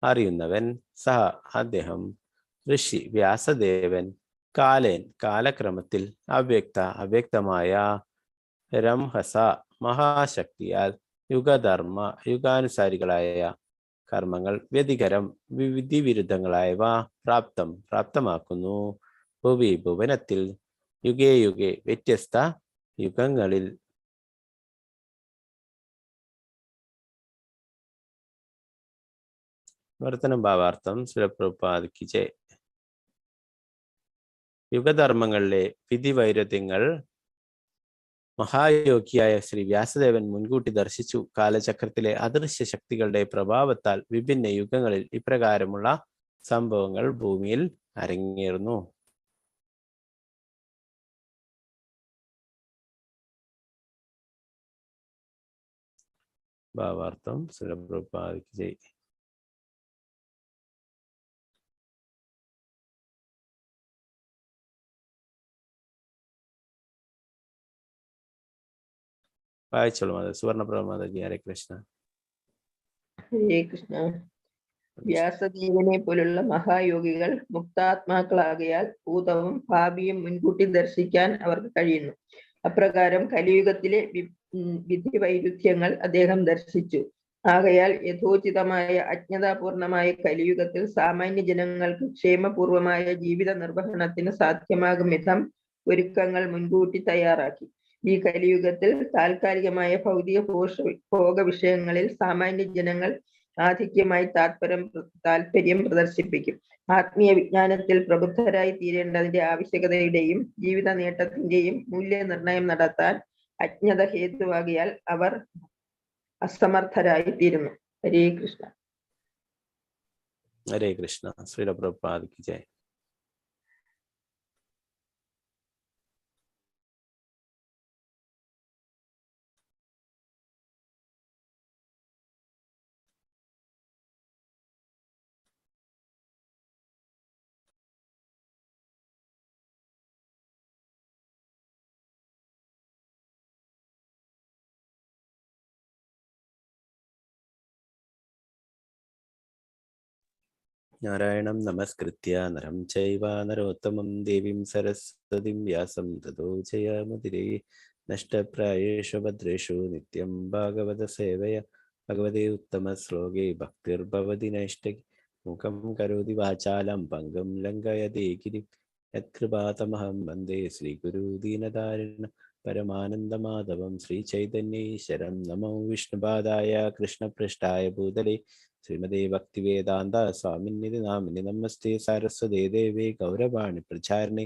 അറിയുന്നവൻ, സഹ അദ്ദേഹം, ഋഷി വ്യാസദേവൻ, കാലേൻ കാലക്രമത്തിൽ, അവ്യക്ത അവ്യക്തമായ, രംഹസ മഹാശക്തിയാൽ, യുഗധർമ്മ യുഗാനുസാരികളായ കർമ്മങ്ങൾ, വ്യതികരം വിധിവിരുദ്ധങ്ങളായവ, പ്രാപ്തം പ്രാപ്തമാക്കുന്നു, ഭുവി ഭുവനത്തിൽ, യുഗേ യുഗേ വ്യത്യസ്ത യുഗങ്ങളിൽ. വർത്തനം ഭാവാർത്ഥം സുരപ്രഭാതിക്ക് ജയ്. യുഗധർമ്മങ്ങളിലെ വിധിവൈരുദ്ധ്യങ്ങൾ മഹായോഗിയായ ശ്രീ വ്യാസദേവൻ മുൻകൂട്ടി ദർശിച്ചു. കാലചക്രത്തിലെ അദൃശ്യ ശക്തികളുടെ പ്രഭാവത്താൽ വിഭിന്ന യുഗങ്ങളിൽ ഇപ്രകാരമുള്ള സംഭവങ്ങൾ ഭൂമിയിൽ അരങ്ങേറുന്നു. ഭാവാർത്ഥം സുരപ്രഭാതിക്ക് ജയ്. വായിച്ചോളൂ മാതാ. സുവർണപ്രഭ മാതാജി. ഹരേ കൃഷ്ണ. ഹരേ കൃഷ്ണ. വ്യാസദേവനെ പോലുള്ള മഹായോഗികൾ മുക്താത്മാക്കളാകയാൽ ഭൂതവും ഭാവിയും മുൻകൂട്ടി ദർശിക്കാൻ അവർക്ക് കഴിയുന്നു. അപ്രകാരം കലിയുഗത്തിലെ വിധി വൈരുദ്ധ്യങ്ങൾ അദ്ദേഹം ദർശിച്ചു. ആകയാൽ യഥോചിതമായ അജ്ഞതാപൂർണമായ കലിയുഗത്തിൽ സാമാന്യ ജനങ്ങൾക്ക് ക്ഷേമപൂർവമായ ജീവിത നിർവഹണത്തിന് സാധ്യമാകും വിധം ഒരുക്കങ്ങൾ മുൻകൂട്ടി തയ്യാറാക്കി. ഈ കലിയുഗത്തിൽ താൽക്കാലികമായ ഭൗതിക ഭോഗ വിഷയങ്ങളിൽ സാമാന്യ ജനങ്ങൾ ആധിക്യമായി താല്പര്യം പ്രദർശിപ്പിക്കും. ആത്മീയ വിജ്ഞാനത്തിൽ പ്രബുദ്ധരായി തീരേണ്ടതിന്റെ ആവശ്യകതയുടെയും ജീവിത നേട്ടത്തിന്റെയും മൂല്യനിർണയം നടത്താൻ അജ്ഞത ഹേതുവാകിയാൽ അവർ അസമർത്ഥരായി തീരുന്നു. ഹരേ കൃഷ്ണ. ഹരേ കൃഷ്ണ. ശ്രീലപ്രഭാതിക്ക് ജയ്. നാരായണം നമസ്കൃത്യ നരം ചൈവ നരോത്തമം ദേവീം സരസ്വതിം വ്യാസം തതോ ജയമുദിരേ നഷ്ടപ്രായേഷു ഭദ്രേഷു നിത്യം ഭാഗവത സേവയ ഭഗവതേ ഉത്തമ ശ്ലോകേ ഭക്തിർഭവതി നൈഷ്ടകി മുഖം കരോതി വാചാലം പങ്കം ലംഘയതേ ഗിരിം യത്കൃപാതമഹം വന്ദേ ശ്രീഗുരു ദീനധാരിണ പരമാനന്ദമാധവം ശ്രീചൈതന്യേശ്വരം നമോ വിഷ്ണുപാദായ കൃഷ്ണപൃഷ്ഠായ ഭൂതലേ ശ്രീമദേ ഭക്തിവേദാന്ത സ്വാമിനിധി നാമിനി നമസ്തേ സാരസ്വതേ ദേവേ ഗൗരവാണി പ്രചാരിണി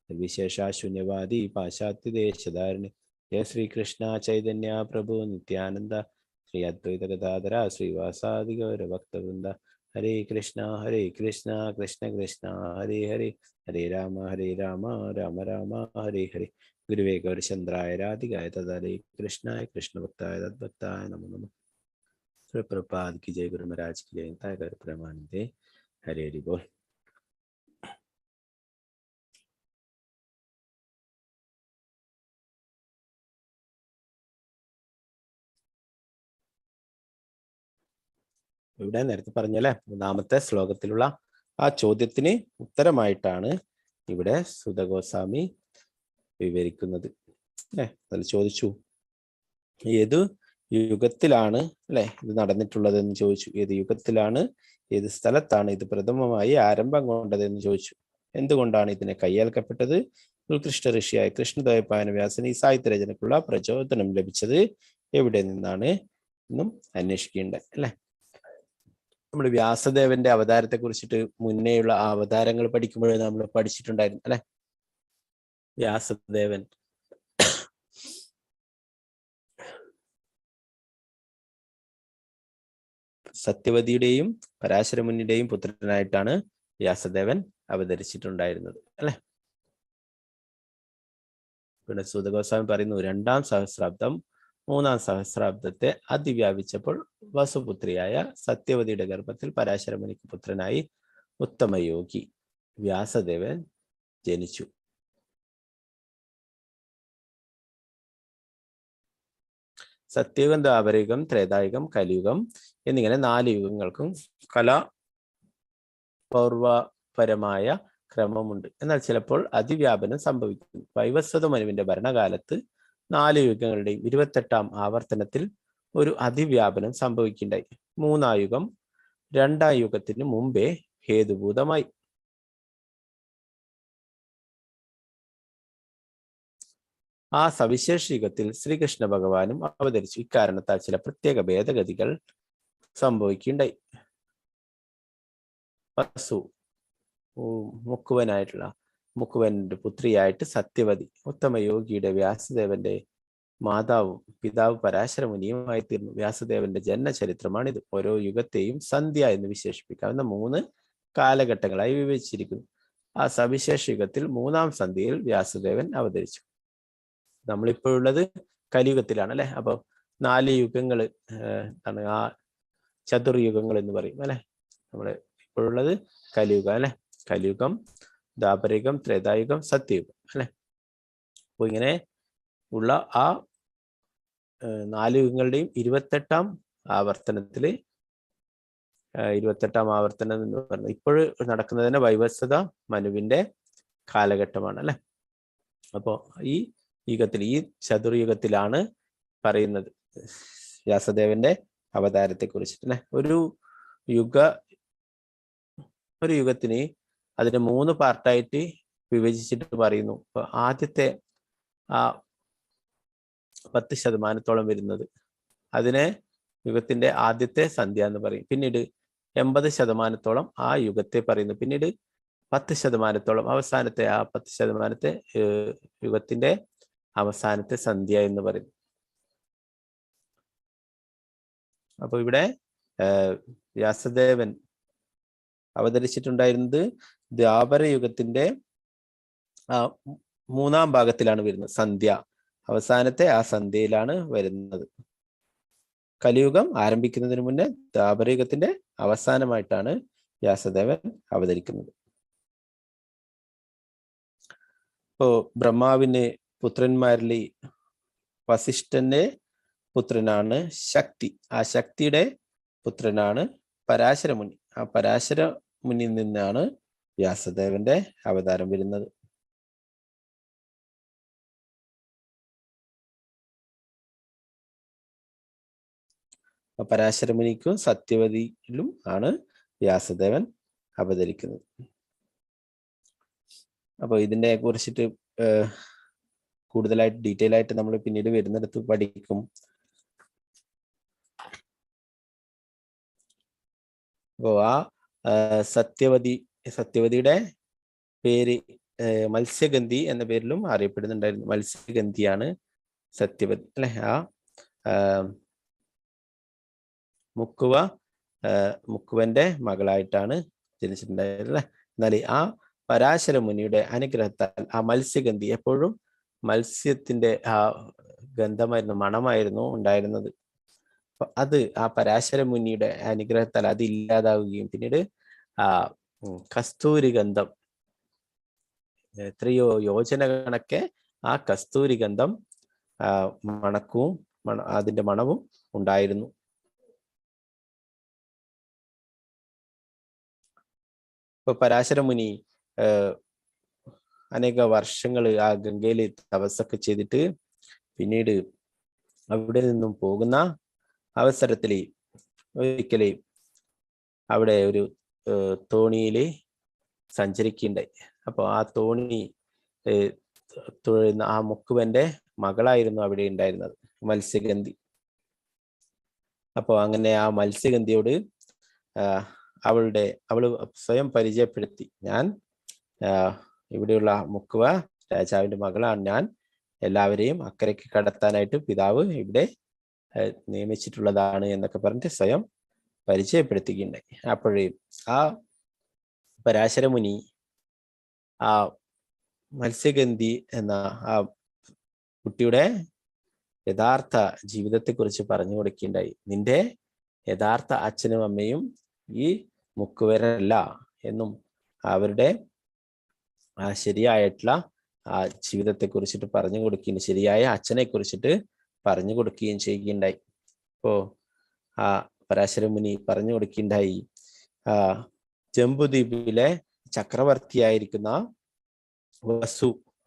വിശേഷാശൂന്യവാദി പാശ്ചാത്യദേശധാരിണി ജയ ശ്രീകൃഷ്ണ ചൈതന്യ പ്രഭു നിത്യാനന്ദ ശ്രീ അദ്വൈത ഗദാധര ശ്രീവാസാദി ഗൗരഭക്തവൃന്ദ ഹരേ കൃഷ്ണ കൃഷ്ണ കൃഷ്ണ ഹരേ ഹരേ ഹരേ രാമ രാമ രാമ ഹരേ ഹരേ ഗുരുവേ ഗൗരചന്ദ്രായ രാധികായ തദാലേ കൃഷ്ണായ കൃഷ്ണഭക്തായ തദ്ഭക്തായ നമോ നമഃ. प्रभुपाद की जय, गुरु महाराज की जय, कर प्रमाणिते. हरे हरि बोल. ഇവിടെ നേരത്തെ പറഞ്ഞല്ലേ 3ാമത്തെ ശ്ലോകത്തിലുള്ള ആ ചോദ്യത്തിന് ഉത്തരമായിട്ടാണ് ഇവിടെ സൂത ഗോസ്വാമി വിവരിക്കുന്നത്. അതിൽ ചോദിച്ചു, ഏത് യുഗത്തിലാണ് അല്ലെ ഇത് നടന്നിട്ടുള്ളതെന്ന് ചോദിച്ചു. ഏത് യുഗത്തിലാണ്, ഏത് സ്ഥലത്താണ് ഇത് പ്രഥമമായി ആരംഭം കൊണ്ടതെന്ന് ചോദിച്ചു. എന്തുകൊണ്ടാണ് ഇതിനെ കയ്യേൽക്കപ്പെട്ടത്? ഉത്കൃഷ്ട ഋഷിയായ കൃഷ്ണദ്വൈപായന വ്യാസന് ഈ സാഹിത്യ രചനക്കുള്ള പ്രചോദനം ലഭിച്ചത് എവിടെ നിന്നാണ് എന്നും അന്വേഷിക്കേണ്ടത് അല്ലെ. നമ്മൾ വ്യാസദേവന്റെ അവതാരത്തെ കുറിച്ചിട്ട് മുന്നേയുള്ള ആ അവതാരങ്ങൾ പഠിക്കുമ്പോഴേ നമ്മൾ പഠിച്ചിട്ടുണ്ടായിരുന്നു അല്ലെ. വ്യാസദേവൻ സത്യവതിയുടെയും പരാശരമുനിയുടെയും പുത്രനായിട്ടാണ് വ്യാസദേവൻ അവതരിച്ചിട്ടുണ്ടായിരുന്നത് അല്ലെ. പിന്നെ സൂത ഗോസ്വാമി പറയുന്നു, 2ാം സഹസ്രാബ്ദം 3ാം സഹസ്രാബ്ദത്തെ അതിവ്യാപിച്ചപ്പോൾ വസുപുത്രിയായ സത്യവതിയുടെ ഗർഭത്തിൽ പരാശരമുനിക്ക് പുത്രനായി ഉത്തമയോഗി വ്യാസദേവൻ ജനിച്ചു. സത്യയുഗം, ദ്വാപരയുഗം, ത്രേതായുഗം, കലിയുഗം എന്നിങ്ങനെ 4 യുഗങ്ങൾക്കും കലാപൂർവപരമായ ക്രമമുണ്ട്. എന്നാൽ ചിലപ്പോൾ അതിവ്യാപനം സംഭവിക്കുന്നു. വൈവസ്വത മനുവിന്റെ ഭരണകാലത്ത് 4 യുഗങ്ങളുടെയും 28ാം ആവർത്തനത്തിൽ ഒരു അതിവ്യാപനം സംഭവിക്കുകയുണ്ടായി. 3ാം യുഗം 2ാം യുഗത്തിന് മുമ്പേ ഹേതുഭൂതമായി. ആ സവിശേഷ യുഗത്തിൽ ശ്രീകൃഷ്ണ ഭഗവാനും അവതരിച്ചു. ഇക്കാരണത്താൽ ചില പ്രത്യേക ഭേദഗതികൾ സംഭവിക്കുകയുണ്ടായി. വസു മുക്കുവന്റെ പുത്രിയായിട്ട് സത്യവതി ഉത്തമയോഗിയുടെ വ്യാസദേവന്റെ മാതാവും പിതാവ് പരാശരമുനിയുമായി തീർന്നു. വ്യാസദേവന്റെ ജന്മചരിത്രമാണിത്. ഓരോ യുഗത്തെയും സന്ധ്യ എന്ന് വിശേഷിപ്പിക്കാവുന്ന 3 കാലഘട്ടങ്ങളായി വിഭജിച്ചിരിക്കുന്നു. ആ സവിശേഷ യുഗത്തിൽ 3ാം സന്ധ്യയിൽ വ്യാസദേവൻ അവതരിച്ചു. നമ്മളിപ്പോഴുള്ളത് കലിയുഗത്തിലാണ് അല്ലെ. അപ്പൊ 4 യുഗങ്ങൾ ആണ്, ആ ചതുർയുഗങ്ങൾ എന്ന് പറയും അല്ലെ. നമ്മള് ഇപ്പോഴുള്ളത് കലിയുഗം അല്ലെ. കലിയുഗം, ദ്വാപരയുഗം, ത്രേതായുഗം, സത്യയുഗം അല്ലെ. അപ്പൊ ഇങ്ങനെ ഉള്ള ആ 4 യുഗങ്ങളുടെയും 28ാം ആവർത്തനത്തില് 28ാം ആവർത്തനം എന്ന് പറഞ്ഞാൽ ഇപ്പോഴും നടക്കുന്നത് വൈവസ്വത മനുവിന്റെ കാലഘട്ടമാണ് അല്ലെ. അപ്പോ ഈ യുഗത്തിൽ, ഈ ചതുർയുഗത്തിലാണ് പറയുന്നത് വ്യാസദേവന്റെ അവതാരത്തെ കുറിച്ചിട്ട് അല്ലെ. ഒരു യുഗത്തിന് അതിനെ 3 പാർട്ടായിട്ട് വിഭജിച്ചിട്ട് പറയുന്നു. അപ്പൊ ആദ്യത്തെ ആ 10% വരുന്നത് അതിനെ യുഗത്തിന്റെ ആദ്യത്തെ സന്ധ്യ എന്ന് പറയും. പിന്നീട് 80% ആ യുഗത്തെ പറയുന്നു. പിന്നീട് 10% അവസാനത്തെ ആ 10% യുഗത്തിന്റെ അവസാനത്തെ സന്ധ്യ എന്ന് പറയും. അപ്പൊ ഇവിടെ വ്യാസദേവൻ അവതരിച്ചിട്ടുണ്ടായിരുന്നത് ദ്വാപര യുഗത്തിന്റെ 3ാം ഭാഗത്തിലാണ് വരുന്നത്. സന്ധ്യ അവസാനത്തെ ആ സന്ധ്യയിലാണ് വരുന്നത്. കലിയുഗം ആരംഭിക്കുന്നതിന് മുന്നേ ദ്വാപരയുഗത്തിന്റെ അവസാനമായിട്ടാണ് വ്യാസദേവൻ അവതരിക്കുന്നത്. ഇപ്പോ ബ്രഹ്മാവിന് പുത്രന്മാരിൽ വസിഷ്ഠന്റെ പുത്രനാണ് ശക്തി. ആ ശക്തിയുടെ പുത്രനാണ് പരാശരമുനി. ആ പരാശര മുന്നിൽ നിന്നാണ് വ്യാസദേവന്റെ അവതാരം വരുന്നത്. പരാശരമുനിക്കും സത്യവതിയിലും ആണ് വ്യാസദേവൻ അവതരിക്കുന്നത്. അപ്പൊ ഇതിനെ കുറിച്ചിട്ട് കൂടുതലായിട്ട് ഡീറ്റെയിൽ ആയിട്ട് നമ്മൾ പിന്നീട് വരുന്നിടത്ത് പഠിക്കും. അപ്പോ ആ സത്യവതിയുടെ പേര് മത്സ്യഗന്ധി എന്ന പേരിലും അറിയപ്പെടുന്നുണ്ടായിരുന്നു. മത്സ്യഗന്ധിയാണ് സത്യവതി അല്ലെ. ആ മുക്കുവന്റെ മകളായിട്ടാണ് ജനിച്ചിട്ടുണ്ടായത് അല്ലെ. എന്നാൽ ആ പരാശര മുനിയുടെ അനുഗ്രഹത്താൽ ആ മത്സ്യഗന്ധി എപ്പോഴും മത്സ്യത്തിന്റെ ആ ഗന്ധമായിരുന്നു, മണമായിരുന്നു ഉണ്ടായിരുന്നത്. അത് ആ പരാശര മുനിയുടെ അനുഗ്രഹത്താൽ അത് ഇല്ലാതാവുകയും പിന്നീട് ആ കസ്തൂരി ഗന്ധം എത്രയോ യോജന കണക്കെ ആ കസ്തൂരി ഗന്ധം അതിന്റെ മണവും ഉണ്ടായിരുന്നു. ഇപ്പൊ പരാശര മുനി അനേക വർഷങ്ങൾ ആ ഗംഗയിൽ തപസ്സൊക്കെ ചെയ്തിട്ട് പിന്നീട് അവിടെ നിന്നും പോകുന്ന അവസരത്തിൽ ഒരിക്കല് അവിടെ ഒരു തോണിയില് സഞ്ചരിക്കുകയുണ്ടായി. അപ്പൊ ആ തോണി തുഴയുന്ന ആ മുക്കുവന്റെ മകളായിരുന്നു അവിടെ ഉണ്ടായിരുന്നത്, മത്സ്യഗന്ധി. അപ്പൊ അങ്ങനെ ആ മത്സ്യഗന്ധിയോട് അവള് സ്വയം പരിചയപ്പെടുത്തി, ഞാൻ ഇവിടെയുള്ള മുക്കുവ രാജാവിന്റെ മകളാണ്, ഞാൻ എല്ലാവരെയും അക്കരയ്ക്ക് കടത്താനായിട്ട് പിതാവ് ഇവിടെ നിയമിച്ചിട്ടുള്ളതാണ് എന്നൊക്കെ പറഞ്ഞിട്ട് സ്വയം പരിചയപ്പെടുത്തുകയുണ്ടായി. അപ്പോഴേ ആ പരാശര മുനി ആ മത്സ്യഗന്ധി എന്ന ആ കുട്ടിയുടെ യഥാർത്ഥ ജീവിതത്തെക്കുറിച്ച് പറഞ്ഞു കൊടുക്കുകയുണ്ടായി. നിന്റെ യഥാർത്ഥ അച്ഛനും അമ്മയും ഈ മുക്കുവരല്ല എന്നും അവരുടെ ആ ശരിയായിട്ടുള്ള ആ ജീവിതത്തെ കുറിച്ചിട്ട് പറഞ്ഞു കൊടുക്കുകയും ശരിയായ അച്ഛനെ കുറിച്ചിട്ട് പറഞ്ഞു കൊടുക്കുകയും ചെയ്യുകയുണ്ടായി. അപ്പോ ആ പരാശര മുനി പറഞ്ഞു കൊടുക്കുകയുണ്ടായി, ജംബുദ്വീപിലെ ചക്രവർത്തിയായിരിക്കുന്ന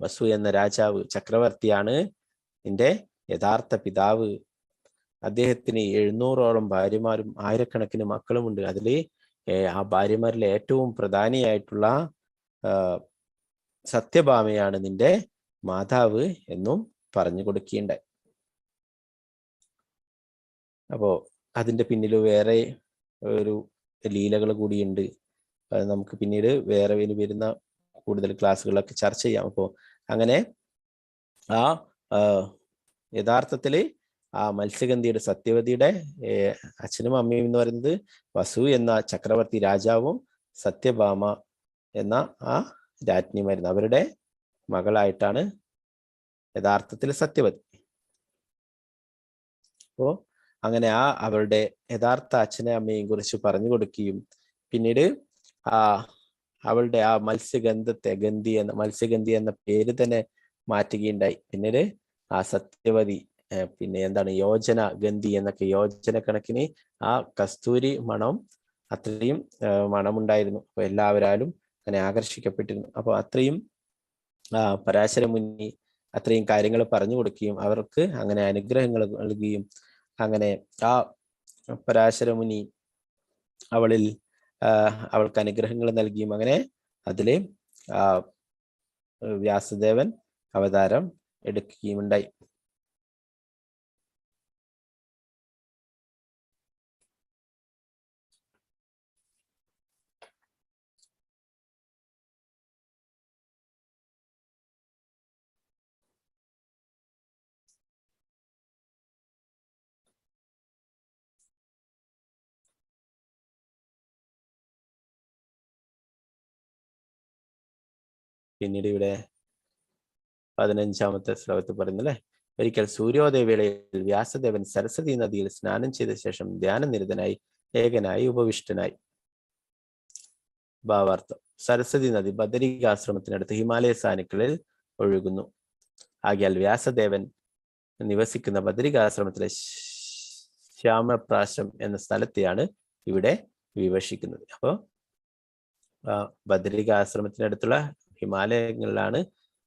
വസു എന്ന രാജാവ് ചക്രവർത്തിയാണ് നിന്റെ യഥാർത്ഥ പിതാവ്. അദ്ദേഹത്തിന് 700ഓളം ഭാര്യമാരും ആയിരക്കണക്കിന് മക്കളുമുണ്ട്. അതില് ആ ഭാര്യമാരിലെ ഏറ്റവും പ്രധാനിയായിട്ടുള്ള സത്യഭാമയാണ് നിന്റെ മാതാവ് എന്നും പറഞ്ഞു കൊടുക്കുകയുണ്ടായി. അപ്പോ അതിന്റെ പിന്നിൽ വേറെ ഒരു ലീലകൾ കൂടിയുണ്ട്. നമുക്ക് പിന്നീട് വേറെ വരുന്ന കൂടുതൽ ക്ലാസ്സുകളൊക്കെ ചർച്ച ചെയ്യാം. അപ്പോൾ അങ്ങനെ ആ യഥാർത്ഥത്തില് ആ മത്സ്യഗന്ധിയുടെ സത്യവതിയുടെ അച്ഛനും അമ്മയും എന്ന് പറയുന്നത് വസു എന്ന ചക്രവർത്തി രാജാവും സത്യഭാമ എന്ന ആ രാജ്ഞിയുമായിരുന്നു. അവരുടെ മകളായിട്ടാണ് യഥാർത്ഥത്തിൽ സത്യവതി. അപ്പോ അങ്ങനെ അവളുടെ യഥാർത്ഥ അച്ഛനെ അമ്മയെയും കുറിച്ച് പറഞ്ഞു കൊടുക്കുകയും പിന്നീട് അവളുടെ ആ മത്സ്യഗന്ധി എന്ന പേര് തന്നെ മാറ്റുകയുണ്ടായി. പിന്നീട് ആ സത്യവതി പിന്നെ എന്താണ് യോജന ഗന്ധി എന്നൊക്കെ യോജന കണക്കിന് ആ കസ്തൂരി മണം അത്രയും മണമുണ്ടായിരുന്നു. അപ്പൊ എല്ലാവരാലും അങ്ങനെ ആകർഷിക്കപ്പെട്ടിരുന്നു. അപ്പൊ അത്രയും പരാശര മുനി അത്രയും കാര്യങ്ങൾ പറഞ്ഞു കൊടുക്കുകയും അവർക്ക് അങ്ങനെ അനുഗ്രഹങ്ങൾ നൽകുകയും അങ്ങനെ ആ പരാശര മുനി അവൾക്ക് അനുഗ്രഹങ്ങൾ നൽകിയും അങ്ങനെ അതില് വ്യാസദേവൻ അവതാരം എടുക്കുകയും ഉണ്ടായി. പിന്നീട് ഇവിടെ 15ാമത്തെ ശ്ലോകത്തിൽ പറയുന്നല്ലേ, ഒരിക്കൽ സൂര്യോദയ വേളയിൽ വ്യാസദേവൻ സരസ്വതി നദിയിൽ സ്നാനം ചെയ്ത ശേഷം ധ്യാനനിരതനായി ഏകനായി ഉപവിഷ്ടനായി. ഭാവാർത്ഥം: സരസ്വതി നദി ബദരികാശ്രമത്തിനടുത്ത് ഹിമാലയ സാനുക്കളിൽ ഒഴുകുന്നു. ആകയാൽ വ്യാസദേവൻ നിവസിക്കുന്ന ബദരികാശ്രമത്തിലെ ശ്യാമപ്രാശം എന്ന സ്ഥലത്തെയാണ് ഇവിടെ വിവക്ഷിക്കുന്നത്. അപ്പോൾ ബദരിക ആശ്രമത്തിനടുത്തുള്ള ഹിമാലയങ്ങളിലാണ്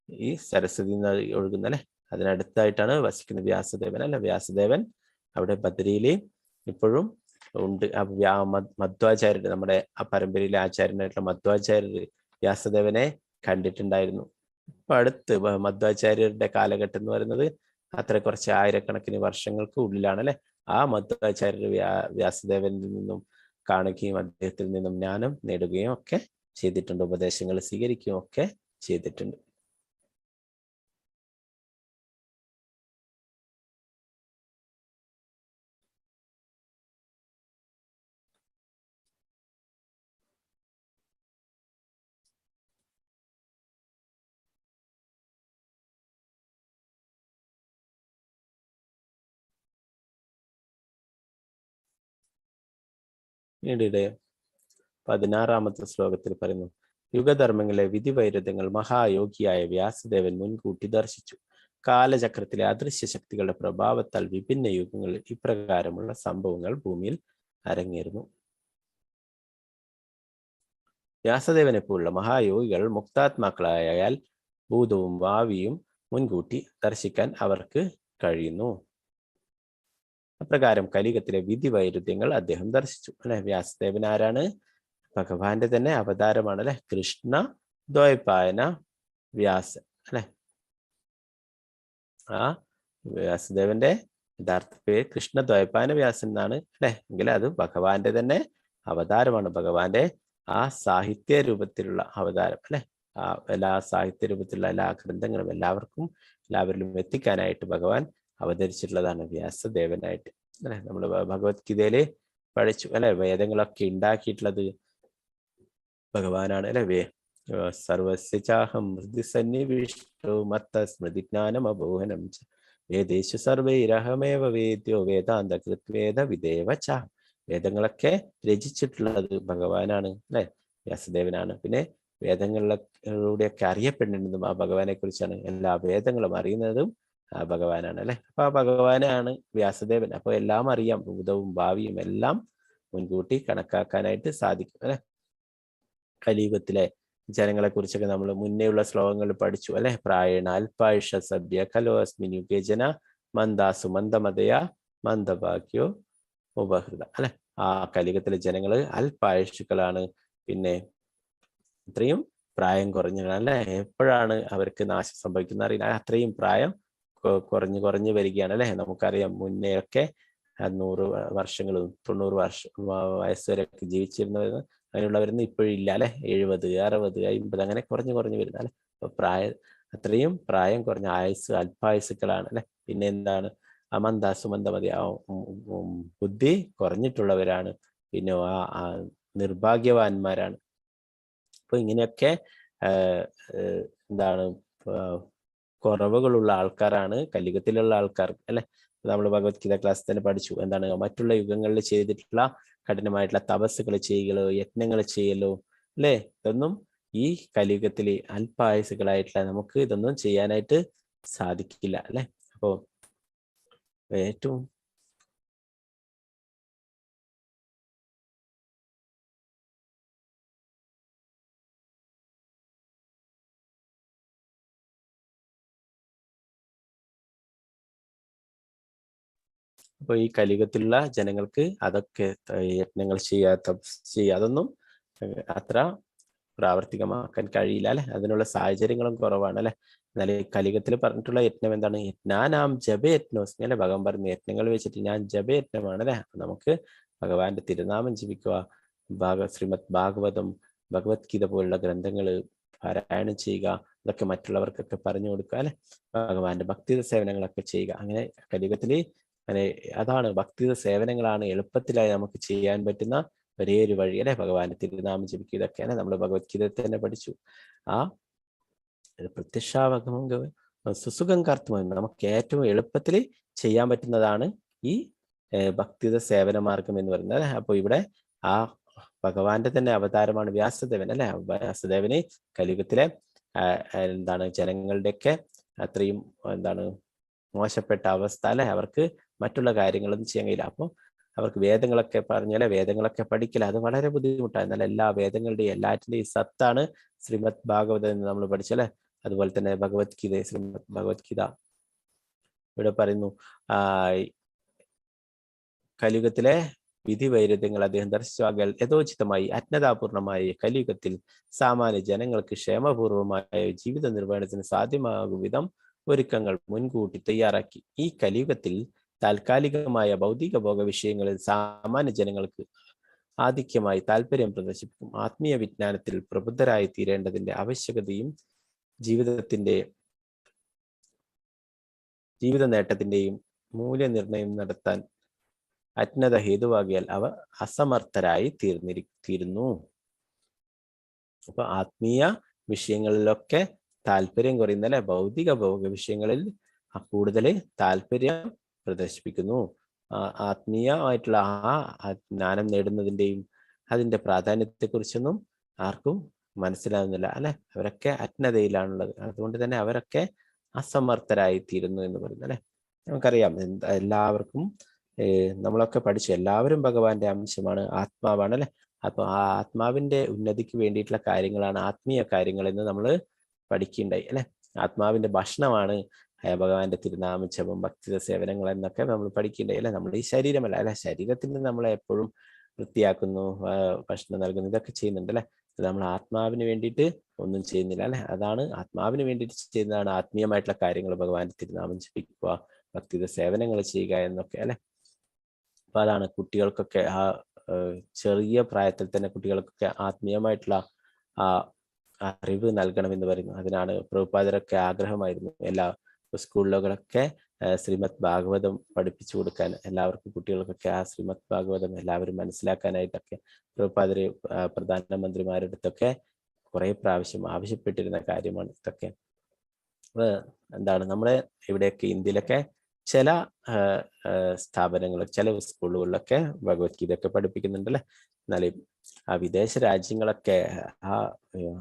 ഈ സരസ്വതി നദി ഒഴുകുന്നത് അല്ലെ. അതിനടുത്തായിട്ടാണ് വസിക്കുന്ന വ്യാസദേവൻ അല്ലെ. വ്യാസദേവൻ അവിടെ ബദരിയിൽ ഇപ്പോഴും ഉണ്ട്. മധ്വാചാര്യർ, നമ്മുടെ ആ പരമ്പരയിലെ ആചാര്യനായിട്ടുള്ള മധ്വാചാര്യർ വ്യാസദേവനെ കണ്ടിട്ടുണ്ടായിരുന്നു. ഇപ്പൊ അടുത്ത് മധ്വാചാര്യരുടെ കാലഘട്ടം എന്ന് പറയുന്നത് അത്ര കുറച്ച് ആയിരക്കണക്കിന് വർഷങ്ങൾക്ക് ഉള്ളിലാണ് അല്ലെ. ആ മധ്വാചാര്യർ വ്യാസദേവനിൽ നിന്നും കാണുകയും അദ്ദേഹത്തിൽ നിന്നും ജ്ഞാനം നേടുകയും ഒക്കെ ചെയ്തിട്ടുണ്ട്. ഉപദേശങ്ങൾ സ്വീകരിക്കുകയും ഒക്കെ ചെയ്തിട്ടുണ്ട്. പിന്നീട് 16-ാമത്തെ ശ്ലോകത്തിൽ പറയുന്നു, യുഗധർമ്മങ്ങളിലെ വിധിവൈരുദ്ധ്യങ്ങൾ മഹായോഗിയായ വ്യാസദേവൻ മുൻകൂട്ടി ദർശിച്ചു. കാലചക്രത്തിലെ അദൃശ്യ ശക്തികളുടെ പ്രഭാവത്താൽ വിഭിന്ന യുഗങ്ങളിൽ ഇപ്രകാരമുള്ള സംഭവങ്ങൾ ഭൂമിയിൽ അരങ്ങേറുന്നു. വ്യാസദേവനെ പോലുള്ള മഹായോഗികൾ മുക്താത്മാക്കളായാൽ ഭൂതവും ഭാവിയും മുൻകൂട്ടി ദർശിക്കാൻ അവർക്ക് കഴിയുന്നു. അപ്രകാരം കലിയുഗത്തിലെ വിധി വൈരുദ്ധ്യങ്ങൾ അദ്ദേഹം ദർശിച്ചു അല്ലെ. വ്യാസദേവൻ ആരാണ്? ഭഗവാന്റെ തന്നെ അവതാരമാണ് അല്ലെ. കൃഷ്ണ ദ്വൈപായന വ്യാസൻ അല്ലെ. ആ വ്യാസദേവന്റെ യഥാർത്ഥ പേര് കൃഷ്ണ ദ്വൈപായന വ്യാസൻ എന്നാണ് അല്ലെ. എങ്കിൽ അത് ഭഗവാന്റെ തന്നെ അവതാരമാണ്. ഭഗവാന്റെ ആ സാഹിത്യ രൂപത്തിലുള്ള അവതാരം അല്ലെ. ആ എല്ലാ സാഹിത്യ രൂപത്തിലുള്ള എല്ലാ ഗ്രന്ഥങ്ങളും എല്ലാവരിലും എത്തിക്കാനായിട്ട് ഭഗവാൻ അവതരിച്ചിട്ടുള്ളതാണ് വ്യാസദേവനായിട്ട് അല്ലെ. നമ്മൾ ഭഗവത്ഗീതയില് പഠിച്ചു അല്ലെ. വേദങ്ങളൊക്കെ ഉണ്ടാക്കിയിട്ടുള്ളത് ഭഗവാനാണ് അല്ലെ. സർവസ്യ ചാഹം ഹൃദി സന്നിവിഷ്ടോ മത്ത സ്മൃതിജ്ഞാനം അബോഹനം വേദേഷു സർവൈരഹമേവ വേദ്യോ വേദാന്ത കൃത്വേദ വിദേവ ച. വേദങ്ങളൊക്കെ രചിച്ചിട്ടുള്ളത് ഭഗവാനാണ് അല്ലെ, വ്യാസദേവനാണ്. പിന്നെ വേദങ്ങളിലൂടെയൊക്കെ അറിയപ്പെടുന്നതും ആ ഭഗവാനെ കുറിച്ചാണ്. എല്ലാ വേദങ്ങളും അറിയുന്നതും ആ ഭഗവാനാണ് അല്ലെ. അപ്പൊ ആ ഭഗവാനാണ് വ്യാസദേവൻ. അപ്പൊ എല്ലാം അറിയാം, ഭൂതവും ഭാവിയും എല്ലാം മുൻകൂട്ടി കണക്കാക്കാനായിട്ട് സാധിക്കും അല്ലെ. കലിയുഗത്തിലെ ജനങ്ങളെ കുറിച്ചൊക്കെ നമ്മൾ മുന്നേയുള്ള ശ്ലോകങ്ങളിൽ പഠിച്ചു അല്ലെ. പ്രായണ അല്പായുഷ സഭ്യ കലോ അസ്മിൻ യുഗേ ജന മന്ദാസു മന്ദമതയ മന്ദഭാഗ്യോ ഉപഹൃത അല്ലെ. ആ കലിയുഗത്തിലെ ജനങ്ങള് അല്പായുഷുക്കളാണ്. പിന്നെ ഇത്രയും പ്രായം കുറഞ്ഞതാണ് അല്ലെ. എപ്പോഴാണ് അവർക്ക് നാശം സംഭവിക്കുന്ന അറിയില്ല. അത്രയും പ്രായം കുറഞ്ഞു വരികയാണ് അല്ലെ. നമുക്കറിയാം മുന്നേ ഒക്കെ 100 വർഷങ്ങളും 90 വയസ്സ് വരെയൊക്കെ ജീവിച്ചിരുന്നവർ അങ്ങനെയുള്ളവരൊന്നും ഇപ്പോഴും ഇല്ല അല്ലെ. 70, 60, 50 അങ്ങനെ കുറഞ്ഞു വരുന്ന അല്ലെ. അപ്പൊ അത്രയും പ്രായം കുറഞ്ഞ ആയുസ് അല്പായുസുക്കളാണ് അല്ലെ. പിന്നെ എന്താണ്? അമന്ദാസുമന്ദമതി, ബുദ്ധി കുറഞ്ഞിട്ടുള്ളവരാണ്. പിന്നെ നിർഭാഗ്യവാന്മാരാണ്. അപ്പൊ ഇങ്ങനെയൊക്കെ എന്താണ് കുറവുകളുള്ള ആൾക്കാരാണ് കലിയുഗത്തിലുള്ള ആൾക്കാർ അല്ലെ. നമ്മൾ ഭഗവത്ഗീത ക്ലാസ് തന്നെ പഠിച്ചു. എന്താണ്? മറ്റുള്ള യുഗങ്ങളിൽ ചെയ്തിട്ടുള്ള കഠിനമായിട്ടുള്ള തപസ്സുകൾ ചെയ്യലോ യജ്ഞങ്ങൾ ചെയ്യലോ അല്ലെ, ഇതൊന്നും ഈ കലിയുഗത്തിൽ അല്പായുസുകളായിട്ടുള്ള നമുക്ക് ഇതൊന്നും ചെയ്യാനായിട്ട് സാധിക്കില്ല അല്ലെ. അപ്പോ ഏറ്റവും അപ്പൊ ഈ കലിയുഗത്തിലുള്ള ജനങ്ങൾക്ക് അതൊക്കെ യജ്ഞങ്ങൾ ചെയ്യുക അതൊന്നും അത്ര പ്രാവർത്തികമാക്കാൻ കഴിയില്ല അല്ലെ. അതിനുള്ള സാഹചര്യങ്ങളും കുറവാണ് അല്ലെ. എന്നാൽ ഈ കലിയുഗത്തിൽ പറഞ്ഞിട്ടുള്ള യജ്ഞം എന്താണ്? യജ്ഞാനാം ജപയജ്ഞോസ്മി അല്ലെ. ഭഗവാൻ പറഞ്ഞ യജ്ഞങ്ങൾ വെച്ചിട്ട് ഞാൻ ജപയജ്ഞമാണ് അല്ലെ. നമുക്ക് ഭഗവാന്റെ തിരുനാമം ജപിക്കുക, ശ്രീമദ് ഭാഗവതം, ഭഗവത്ഗീത പോലുള്ള ഗ്രന്ഥങ്ങൾ പാരായണം ചെയ്യുക, ഇതൊക്കെ മറ്റുള്ളവർക്കൊക്കെ പറഞ്ഞു കൊടുക്കുക അല്ലെ. ഭഗവാന്റെ ഭക്തി സേവനങ്ങളൊക്കെ ചെയ്യുക. അങ്ങനെ കലിയുഗത്തില് അതാണ് ഭക്തി സേവനങ്ങളാണ് എളുപ്പത്തിലായി നമുക്ക് ചെയ്യാൻ പറ്റുന്ന ഒരേ ഒരു വഴി അല്ലെ. ഭഗവാന്റെ തിരുനാമം ജപിക്കുക, ഇതൊക്കെയാണ് നമ്മൾ ഭഗവത്ഗീത തന്നെ പഠിച്ചു. ആ പ്രത്യക്ഷാവഗമം സുസുഖം കർത്തും നമുക്ക് ഏറ്റവും എളുപ്പത്തിൽ ചെയ്യാൻ പറ്റുന്നതാണ് ഈ ഭക്തിത സേവന മാർഗം എന്ന് പറയുന്നത് അല്ലെ. അപ്പൊ ഇവിടെ ആ ഭഗവാന്റെ തന്നെ അവതാരമാണ് വ്യാസദേവൻ അല്ലെ. വ്യാസദേവന് കലിയുഗത്തിലെ എന്താണ് ജനങ്ങളുടെയൊക്കെ അത്രയും എന്താണ് മോശപ്പെട്ട അവസ്ഥ അല്ലെ. അവർക്ക് മറ്റുള്ള കാര്യങ്ങളൊന്നും ചെയ്യാൻ കഴിയില്ല. അപ്പോൾ അവർക്ക് വേദങ്ങളൊക്കെ പറഞ്ഞാൽ വേദങ്ങളൊക്കെ പഠിക്കൽ അത് വളരെ ബുദ്ധിമുട്ടാണ്. എന്നാൽ എല്ലാ വേദങ്ങളുടെയും എല്ലാറ്റിന്റെയും സത്താണ് ശ്രീമദ് ഭാഗവതം എന്ന് നമ്മൾ പഠിച്ചല്ലേ. അതുപോലെ തന്നെ ഭഗവത്ഗീത, ശ്രീമദ് ഭഗവത്ഗീത ഇവിടെ പറയുന്നു കലിയുഗത്തിലെ വിധി വൈരുദ്ധ്യങ്ങൾ അദ്ദേഹം ദർശിച്ചാൽ യഥോചിതമായി അജ്ഞതാപൂർണമായി കലിയുഗത്തിൽ സാമാന്യ ജനങ്ങൾക്ക് ക്ഷേമപൂർവമായ ജീവിത നിർവഹണത്തിന് സാധ്യമാകും വിധം ഒരുക്കങ്ങൾ മുൻകൂട്ടി തയ്യാറാക്കി. ഈ കലിയുഗത്തിൽ താൽക്കാലികമായ ഭൗതിക ഭോഗ വിഷയങ്ങളിൽ സാമാന്യ ജനങ്ങൾക്ക് ആധിക്യമായി താല്പര്യം പ്രദർശിപ്പിക്കും. ആത്മീയ വിജ്ഞാനത്തിൽ പ്രബുദ്ധരായി തീരേണ്ടതിന്റെ ആവശ്യകതയും ജീവിത നേട്ടത്തിന്റെയും മൂല്യനിർണയം നടത്താൻ അജ്ഞത ഹേതുവാകിയാൽ അവ അസമർത്ഥരായി തീരുന്നു. അപ്പൊ ആത്മീയ വിഷയങ്ങളിലൊക്കെ താല്പര്യം കുറയുന്നല്ലേ, ഭൗതിക ഭോഗ വിഷയങ്ങളിൽ കൂടുതൽ താല്പര്യം പ്രദർശിപ്പിക്കുന്നു. ആത്മീയമായിട്ടുള്ള ആ ജ്ഞാനം നേടുന്നതിൻ്റെയും അതിൻ്റെ പ്രാധാന്യത്തെക്കുറിച്ചൊന്നും ആർക്കും മനസ്സിലാവുന്നില്ല അല്ലെ. അവരൊക്കെ അജ്ഞതയിലാണുള്ളത്. അതുകൊണ്ട് തന്നെ അവരൊക്കെ അസമർത്ഥരായി തീരുന്നു എന്ന് പറയുന്നു അല്ലെ. നമുക്കറിയാം എല്ലാവർക്കും നമ്മളൊക്കെ പഠിച്ചു, എല്ലാവരും ഭഗവാന്റെ അംശമാണ്, ആത്മാവാണ് അല്ലെ. അപ്പൊ ആ ആത്മാവിന്റെ ഉന്നതിക്ക് വേണ്ടിയിട്ടുള്ള കാര്യങ്ങളാണ് ആത്മീയ കാര്യങ്ങൾ എന്ന് നമ്മൾ പഠിക്കുകയുണ്ടായി അല്ലെ. ആത്മാവിന്റെ ഭക്ഷണമാണ് ഭഗവാന്റെ തിരുനാമജപം, ഭക്തിത സേവനങ്ങൾ എന്നൊക്കെ നമ്മൾ പഠിക്കുകയുണ്ടായി അല്ലെ. നമ്മൾ ഈ ശരീരമല്ല അല്ലെ, ശരീരത്തിന് നമ്മളെ എപ്പോഴും വൃത്തിയാക്കുന്നു, ഭക്ഷണം നൽകുന്നു, ഇതൊക്കെ ചെയ്യുന്നുണ്ട് അല്ലെ. നമ്മൾ ആത്മാവിന് വേണ്ടിയിട്ട് ഒന്നും ചെയ്യുന്നില്ല അല്ലെ. അതാണ് ആത്മാവിന് വേണ്ടിയിട്ട് ചെയ്യുന്നതാണ് ആത്മീയമായിട്ടുള്ള കാര്യങ്ങൾ, ഭഗവാന്റെ തിരുനാമം ജപിക്കുക, ഭക്തിത സേവനങ്ങൾ ചെയ്യുക എന്നൊക്കെ അല്ലെ. അപ്പൊ അതാണ് കുട്ടികൾക്കൊക്കെ ആ ചെറിയ പ്രായത്തിൽ തന്നെ കുട്ടികൾക്കൊക്കെ ആത്മീയമായിട്ടുള്ള ആ അറിവ് നൽകണമെന്ന് പറയുന്നു. അതിനാണ് പ്രഭുപാദരൊക്കെ ആഗ്രഹമായിരുന്നു എല്ലാ സ്കൂളുകളൊക്കെ ശ്രീമദ് ഭാഗവതം പഠിപ്പിച്ചു കൊടുക്കാൻ, എല്ലാവർക്കും കുട്ടികൾക്കൊക്കെ ആ ശ്രീമദ് ഭാഗവതം എല്ലാവരും മനസ്സിലാക്കാനായിട്ടൊക്കെ പ്രഭുപാദര് പ്രധാനമന്ത്രിമാരുടെ അടുത്തൊക്കെ കുറെ പ്രാവശ്യം ആവശ്യപ്പെട്ടിരുന്ന കാര്യമാണ് ഇതൊക്കെ. എന്താണ് നമ്മുടെ ഇവിടെയൊക്കെ ഇന്ത്യയിലൊക്കെ ചില സ്ഥാപനങ്ങൾ, ചില സ്കൂളുകളിലൊക്കെ ഭഗവത്ഗീതയൊക്കെ പഠിപ്പിക്കുന്നുണ്ടല്ലേ. എന്നാലും ആ വിദേശ രാജ്യങ്ങളൊക്കെ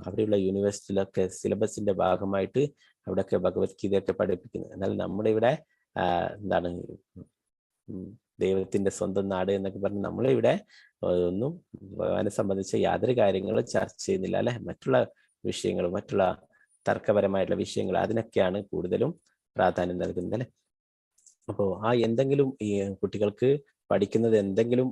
അവിടെയുള്ള യൂണിവേഴ്സിറ്റിയിലൊക്കെ സിലബസിന്റെ ഭാഗമായിട്ട് അവിടെയൊക്കെ ഭഗവത്ഗീതയൊക്കെ പഠിപ്പിക്കുന്നത്. എന്നാൽ നമ്മുടെ ഇവിടെ എന്താണ് ദൈവത്തിന്റെ സ്വന്തം നാട് എന്നൊക്കെ പറഞ്ഞ് നമ്മളിവിടെ ഒന്നും ഭഗവാനെ സംബന്ധിച്ച യാതൊരു കാര്യങ്ങളും ചർച്ച ചെയ്യുന്നില്ല അല്ലെ. മറ്റുള്ള വിഷയങ്ങൾ, മറ്റുള്ള തർക്കപരമായിട്ടുള്ള വിഷയങ്ങൾ, അതിനൊക്കെയാണ് കൂടുതലും പ്രാധാന്യം നൽകുന്നത് അല്ലെ. അപ്പോൾ ആ എന്തെങ്കിലും ഈ കുട്ടികൾക്ക് പഠിക്കുന്നത് എന്തെങ്കിലും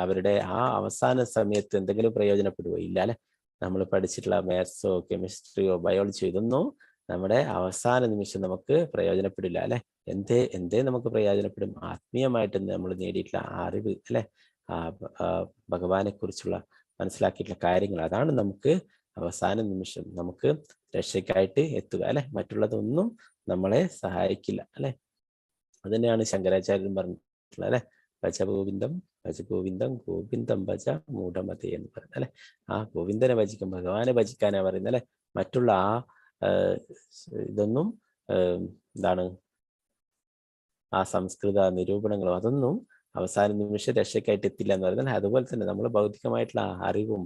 അവരുടെ ആ അവസാന സമയത്ത് എന്തെങ്കിലും പ്രയോജനപ്പെടുകയോ ഇല്ല അല്ലെ. നമ്മൾ പഠിച്ചിട്ടുള്ള മാത്സോ കെമിസ്ട്രിയോ ബയോളജിയോ ഇതൊന്നും നമ്മുടെ അവസാന നിമിഷം നമുക്ക് പ്രയോജനപ്പെടില്ല അല്ലെ. എന്തേ നമുക്ക് പ്രയോജനപ്പെടും? ആത്മീയമായിട്ട് നമ്മൾ നേടിയിട്ടുള്ള അറിവ് അല്ലെ, ഭഗവാനെ കുറിച്ചുള്ള മനസ്സിലാക്കിയിട്ടുള്ള കാര്യങ്ങൾ, അതാണ് നമുക്ക് അവസാന നിമിഷം നമുക്ക് രക്ഷയ്ക്കായിട്ട് എത്തുക അല്ലെ. മറ്റുള്ളതൊന്നും നമ്മളെ സഹായിക്കില്ല അല്ലെ. അത് തന്നെയാണ് ശങ്കരാചാര്യൻ പറഞ്ഞിട്ടുള്ളത് അല്ലെ. ഭജ ഗോവിന്ദം ഭജ ഗോവിന്ദം ഗോവിന്ദം ഭജ മൂഢമതേ എന്ന് പറയുന്നത് അല്ലെ. ആ ഗോവിന്ദനെ ഭജിക്കും, ഭഗവാനെ ഭജിക്കാനാ പറയുന്നത് അല്ലെ. മറ്റുള്ള ഇതൊന്നും എന്താണ് ആ സംസ്കൃത നിരൂപണങ്ങളോ അതൊന്നും അവസാന നിമിഷം രക്ഷയ്ക്കായിട്ട് എത്തില്ല എന്ന് പറയുന്നത്. അതുപോലെ തന്നെ നമ്മൾ ഭൗതികമായിട്ടുള്ള അറിവും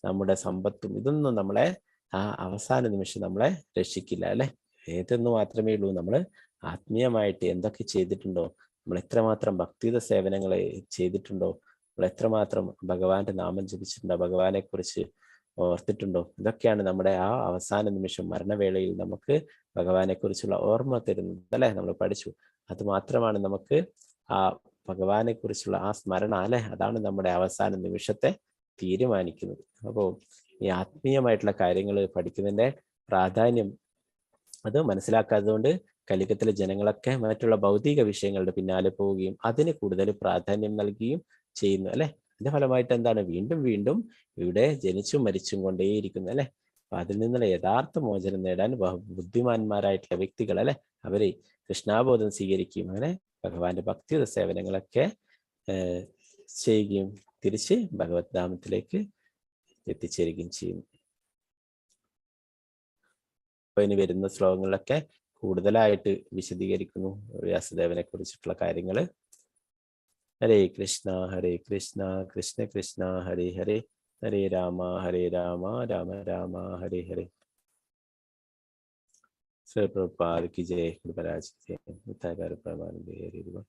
നമ്മുടെ സമ്പത്തും ഇതൊന്നും നമ്മളെ ആ അവസാന നിമിഷം നമ്മളെ രക്ഷിക്കില്ല അല്ലെ. ഏതെന്ന് മാത്രമേ ഉള്ളൂ നമ്മൾ ആത്മീയമായിട്ട് എന്തൊക്കെ ചെയ്തിട്ടുണ്ടോ, നമ്മൾ എത്രമാത്രം ഭക്തിത സേവനങ്ങൾ ചെയ്തിട്ടുണ്ടോ, നമ്മൾ എത്രമാത്രം ഭഗവാന്റെ നാമം ജപിച്ചിട്ടുണ്ടോ, ഭഗവാനെ കുറിച്ച് ഓർത്തിട്ടുണ്ടോ, ഇതൊക്കെയാണ് നമ്മുടെ ആ അവസാന നിമിഷം മരണവേളയിൽ നമുക്ക് ഭഗവാനെ കുറിച്ചുള്ള ഓർമ്മ തരുന്നത് അല്ലെ. നമ്മൾ പഠിച്ചു, അത് മാത്രമാണ് നമുക്ക് ആ ഭഗവാനെ കുറിച്ചുള്ള ആ സ്മരണ അല്ലെ, അതാണ് നമ്മുടെ അവസാന നിമിഷത്തെ തീരുമാനിക്കുന്നത്. അപ്പോൾ ഈ ആത്മീയമായിട്ടുള്ള കാര്യങ്ങൾ പഠിക്കുന്നതിന്റെ പ്രാധാന്യം അത് മനസ്സിലാക്കാത്തതുകൊണ്ട് കലിയുഗത്തിലെ ജനങ്ങളൊക്കെ മറ്റുള്ള ഭൗതിക വിഷയങ്ങളുടെ പിന്നാലെ പോവുകയും അതിന് കൂടുതൽ പ്രാധാന്യം നൽകുകയും ചെയ്യുന്നു അല്ലെ. അതിന്റെ ഫലമായിട്ട് എന്താണ്, വീണ്ടും വീണ്ടും ഇവിടെ ജനിച്ചും മരിച്ചും കൊണ്ടേയിരിക്കുന്നു അല്ലെ. അപ്പൊ അതിൽ നിന്നുള്ള യഥാർത്ഥ മോചനം നേടാൻ ബുദ്ധിമാന്മാരായിട്ടുള്ള വ്യക്തികൾ അല്ലെ, അവര് കൃഷ്ണാബോധം സ്വീകരിക്കുകയും അങ്ങനെ ഭഗവാന്റെ ഭക്തിയുടെ സേവനങ്ങളൊക്കെ ചെയ്യുകയും തിരിച്ച് ഭഗവത് ധാമത്തിലേക്ക് എത്തിച്ചേരുകയും ചെയ്യുന്നു. അപ്പൊ ഇനി വരുന്ന ശ്ലോകങ്ങളിലൊക്കെ കൂടുതലായിട്ട് വിശദീകരിക്കുന്നു വ്യാസദേവനെ കുറിച്ചിട്ടുള്ള കാര്യങ്ങള്. ഹരേ കൃഷ്ണ കൃഷ്ണ കൃഷ്ണ ഹരേ ഹരേ, ഹരേ രാമ രാമ രാമ ഹരേ ഹരേ. ശ്രീ പ്രഭുപാദ് കി ജയ്.